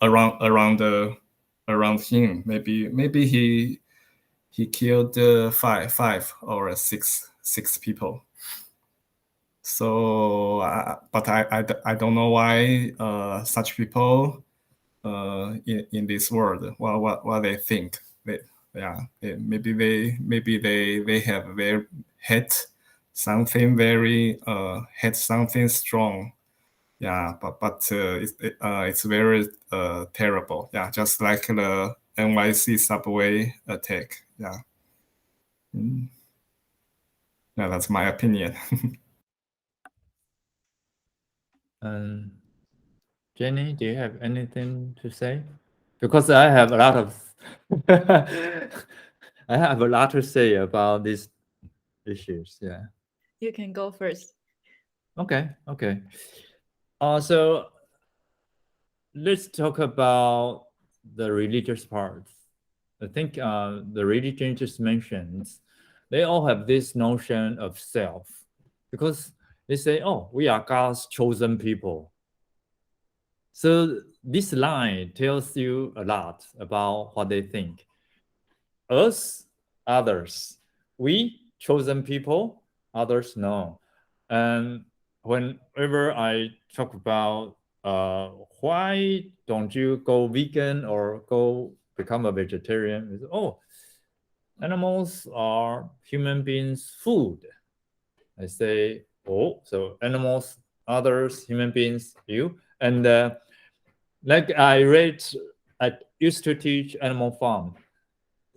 around him. Maybe he killed five or six people. So, but I don't know why such people in this world, what they think. Maybe they have their head something very had something strong. Yeah, but it's very terrible. Yeah, just like the NYC subway attack. Yeah. Yeah, that's my opinion. Jenny, do you have anything to say? Because I have a lot of I have a lot to say about these issues. Yeah. You can go first. Okay. So let's talk about the religious part. I think the religion just mentioned, they all have this notion of self, because they say, oh, we are God's chosen people. So this line tells you a lot about what they think. Us, others. We, chosen people, others, no. And whenever I talk about why don't you go vegan or go become a vegetarian, it's, oh, animals are human beings' food. I say, oh, so animals, others, human beings, you. And like I used to teach animal farm.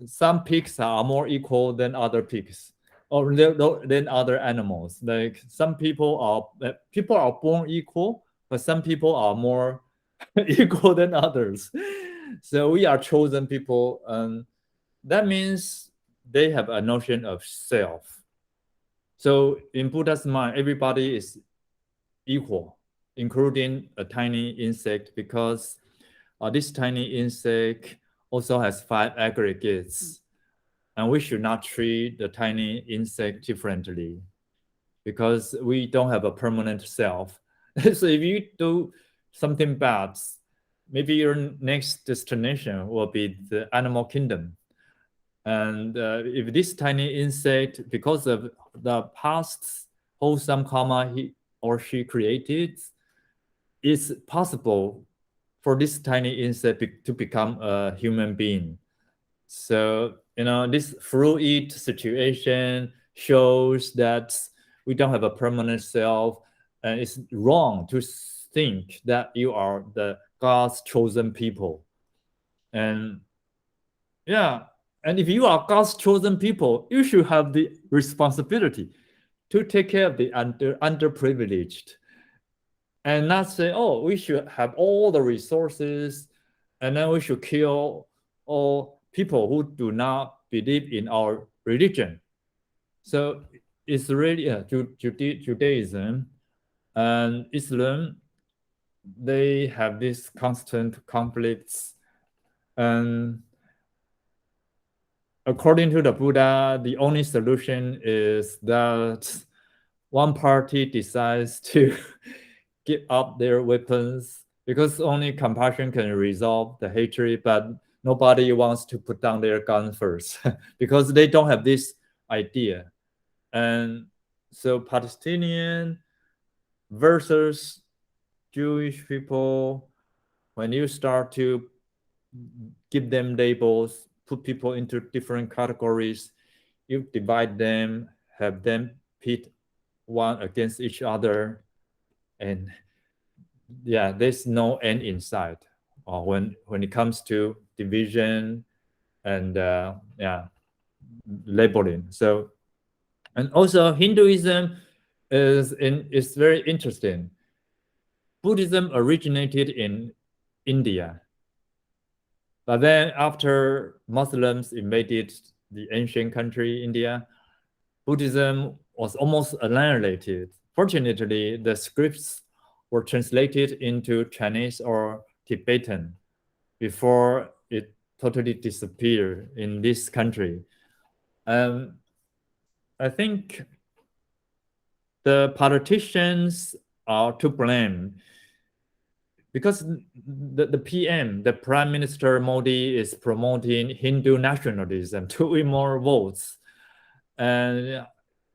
Some pigs are more equal than other pigs, or than other animals. Like some people are born equal, but some people are more equal than others. So we are chosen people, and that means they have a notion of self. So in Buddha's mind, everybody is equal, including a tiny insect, because this tiny insect also has 5 aggregates, and we should not treat the tiny insect differently, because we don't have a permanent self. So if you do something bad, maybe your next destination will be the animal kingdom. And if this tiny insect, because of the past wholesome karma he or she created, it's possible for this tiny insect to become a human being. So, this fluid situation shows that we don't have a permanent self, and it's wrong to think that you are the God's chosen people. And yeah, and if you are God's chosen people, you should have the responsibility to take care of the underprivileged, and not say, oh, we should have all the resources, and then we should kill all people who do not believe in our religion. So it's really Judaism and Islam, they have these constant conflicts. And according to the Buddha, the only solution is that one party decides to give up their weapons, because only compassion can resolve the hatred, but nobody wants to put down their gun first because they don't have this idea. And so Palestinian versus Jewish people, when you start to give them labels, put people into different categories, you divide them, have them pit one against each other, and yeah, there's no end in sight when it comes to division and labeling. So, and also Hinduism is very interesting. Buddhism originated in India, but then after Muslims invaded the ancient country India, Buddhism was almost annihilated. Fortunately, the scripts were translated into Chinese or Tibetan before it totally disappeared in this country. I think the politicians are to blame because the PM, the Prime Minister Modi, is promoting Hindu nationalism to win more votes. And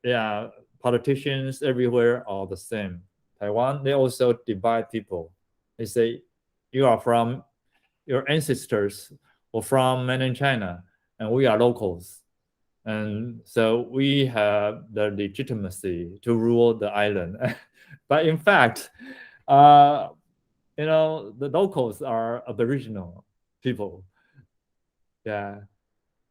yeah, politicians everywhere are the same. Taiwan, they also divide people. They say, you are from, your ancestors were from mainland China, and we are locals. And so we have the legitimacy to rule the island. But in fact, the locals are Aboriginal people. Yeah.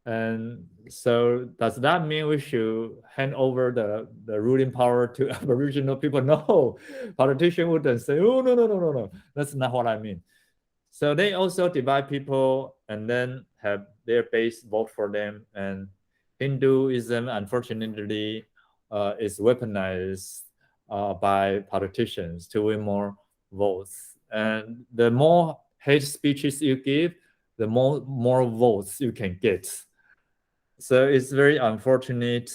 And so does that mean we should hand over the ruling power to Aboriginal people? No, politicians wouldn't say, oh, no. That's not what I mean. So they also divide people and then have their base vote for them. And Hinduism, unfortunately, is weaponized by politicians to win more votes. And the more hate speeches you give, the more votes you can get. So it's very unfortunate.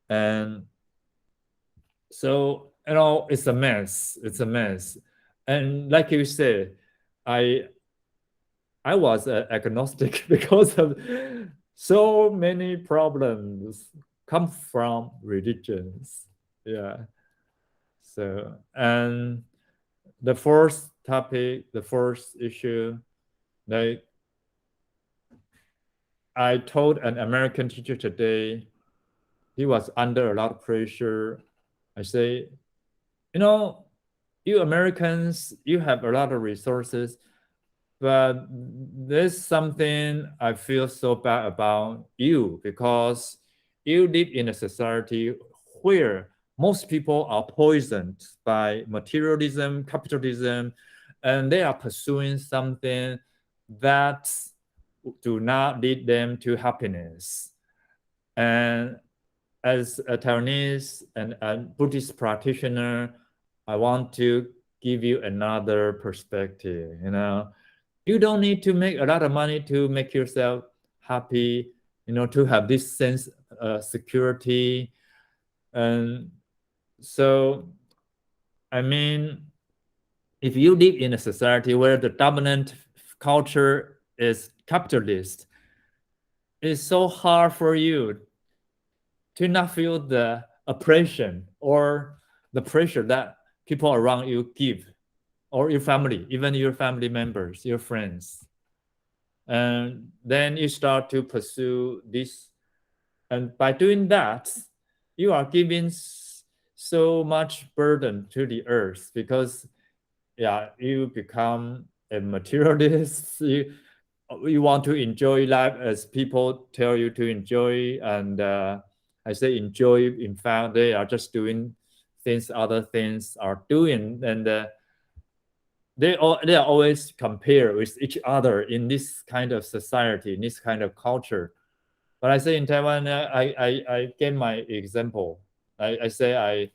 And so, it's a mess. It's a mess. And like you said, I was agnostic because of so many problems come from religions. Yeah. So, and the first topic, the first issue, like I told an American teacher today, he was under a lot of pressure. I say, you Americans, you have a lot of resources, but there's something I feel so bad about you because you live in a society where most people are poisoned by materialism, capitalism, and they are pursuing something that do not lead them to happiness. And as a Taiwanese and a Buddhist practitioner, I want to give you another perspective. You don't need to make a lot of money to make yourself happy, to have this sense of security. And so, I mean, if you live in a society where the dominant culture is capitalist, it's so hard for you to not feel the oppression or the pressure that people around you give, or your family, even your family members, your friends. And then you start to pursue this. And by doing that, you are giving so much burden to the earth because, you become a materialist. You want to enjoy life as people tell you to enjoy. And I say enjoy, in fact, they are just doing things other things are doing. And they are always compared with each other in this kind of society, in this kind of culture. But I say in Taiwan, I gave my example. I say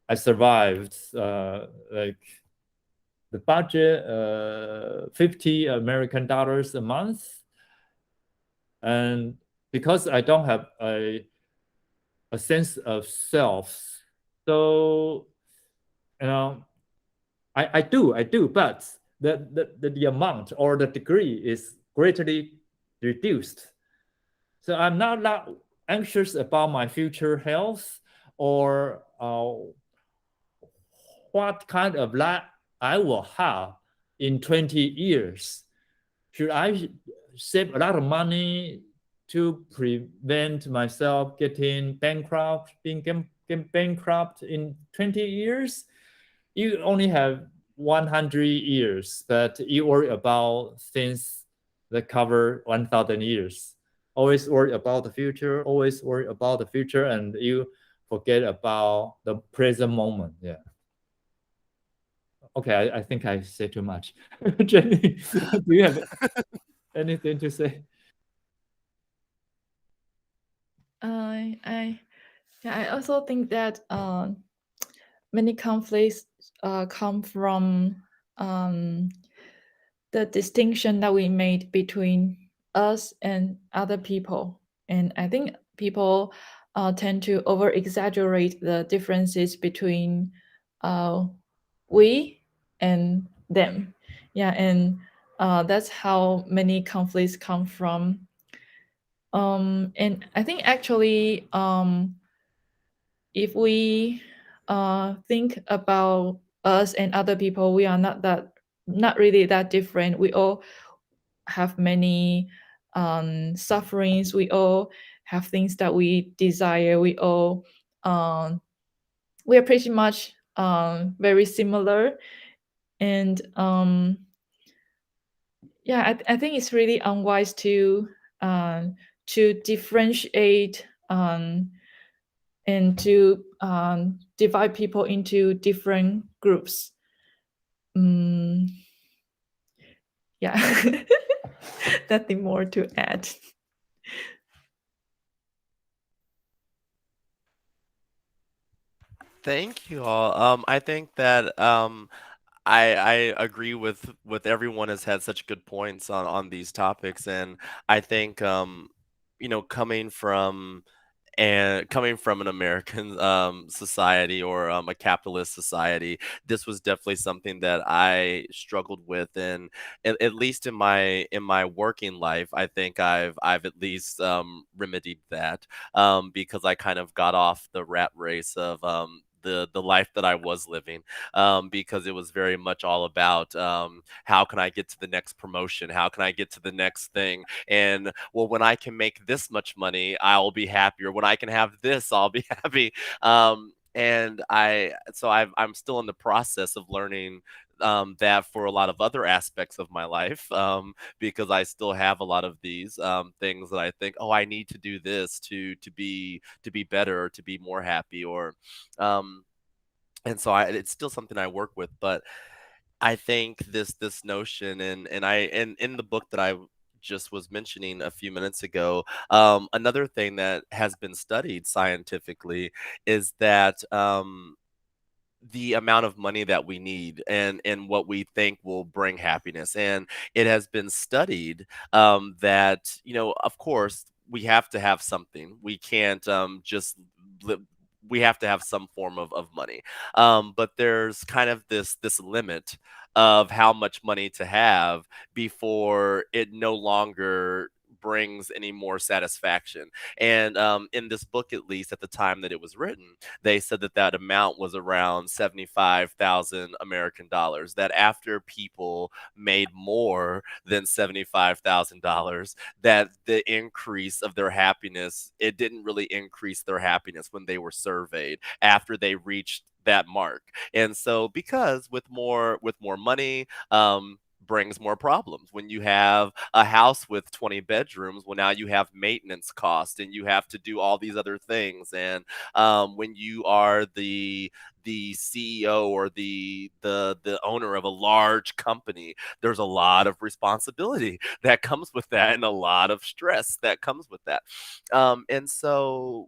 I survived like the budget, $50 American a month. And because I don't have a sense of self, so I do, but the amount or the degree is greatly reduced. So I'm not that anxious about my future health or what kind of life I will have in 20 years. Should I save a lot of money to prevent myself getting bankrupt, being bankrupt in 20 years? You only have 100 years, but you worry about things that cover 1,000 years. Always worry about the future, always worry about the future, and you forget about the present moment. Yeah. Okay, I think I say too much. Jenny, do you have anything to say? I also think that many conflicts come from the distinction that we made between us and other people. And I think people tend to over exaggerate the differences between we and them. Yeah, and that's how many conflicts come from. And I think actually, if we think about us and other people, we are not really that different. We all have many sufferings. We all have things that we desire. We all we are pretty much very similar. And yeah, I think it's really unwise to differentiate and to divide people into different groups. Yeah, nothing more to add. Thank you all. I think that I agree with everyone has had such good points on these topics, and I think you know, coming from an American society or a capitalist society, this was definitely something that I struggled with, and at least in my working life, I think I've at least remedied that because I kind of got off the rat race of the life that I was living, because it was very much all about how can I get to the next promotion, how can I get to the next thing, and well, when I can make this much money, I'll be happier. When I can have this, I'll be happy. And I'm still in the process of learning that for a lot of other aspects of my life, because I still have a lot of these things that I think, oh, I need to do this to be better or to be more happy, or and so it's still something I work with, but I think this notion, and in the book that I just was mentioning a few minutes ago, another thing that has been studied scientifically is that the amount of money that we need and what we think will bring happiness. And it has been studied that, you know, of course we have to have something. We can't just live. We have to have some form of money, but there's kind of this limit of how much money to have before it no longer brings any more satisfaction. And in this book, at least at the time that it was written, they said that that amount was around 75,000 American dollars. That after people made more than $75,000, that the increase of their happiness, it didn't really increase their happiness when they were surveyed after they reached that mark. And so because with more money, brings more problems. When you have a house with 20 bedrooms, well, now you have maintenance costs and you have to do all these other things. And when you are the CEO or the owner of a large company, there's a lot of responsibility that comes with that and a lot of stress that comes with that. And so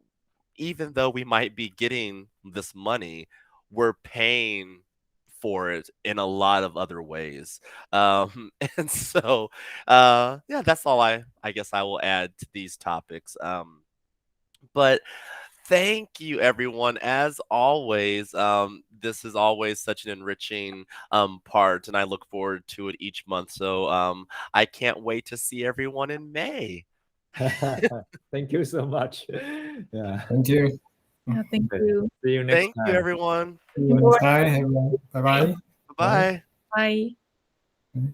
even though we might be getting this money, we're paying for it in a lot of other ways. And so, yeah, that's all I guess I will add to these topics. But Thank you, everyone. As always, this is always such an enriching part, and I look forward to it each month. So I can't wait to see everyone in May. Thank you so much. Yeah. Thank you. Yeah, thank Okay. you. See you next Thank time. you, everyone. See you next time, everyone. Bye bye. Bye. Bye. Mm.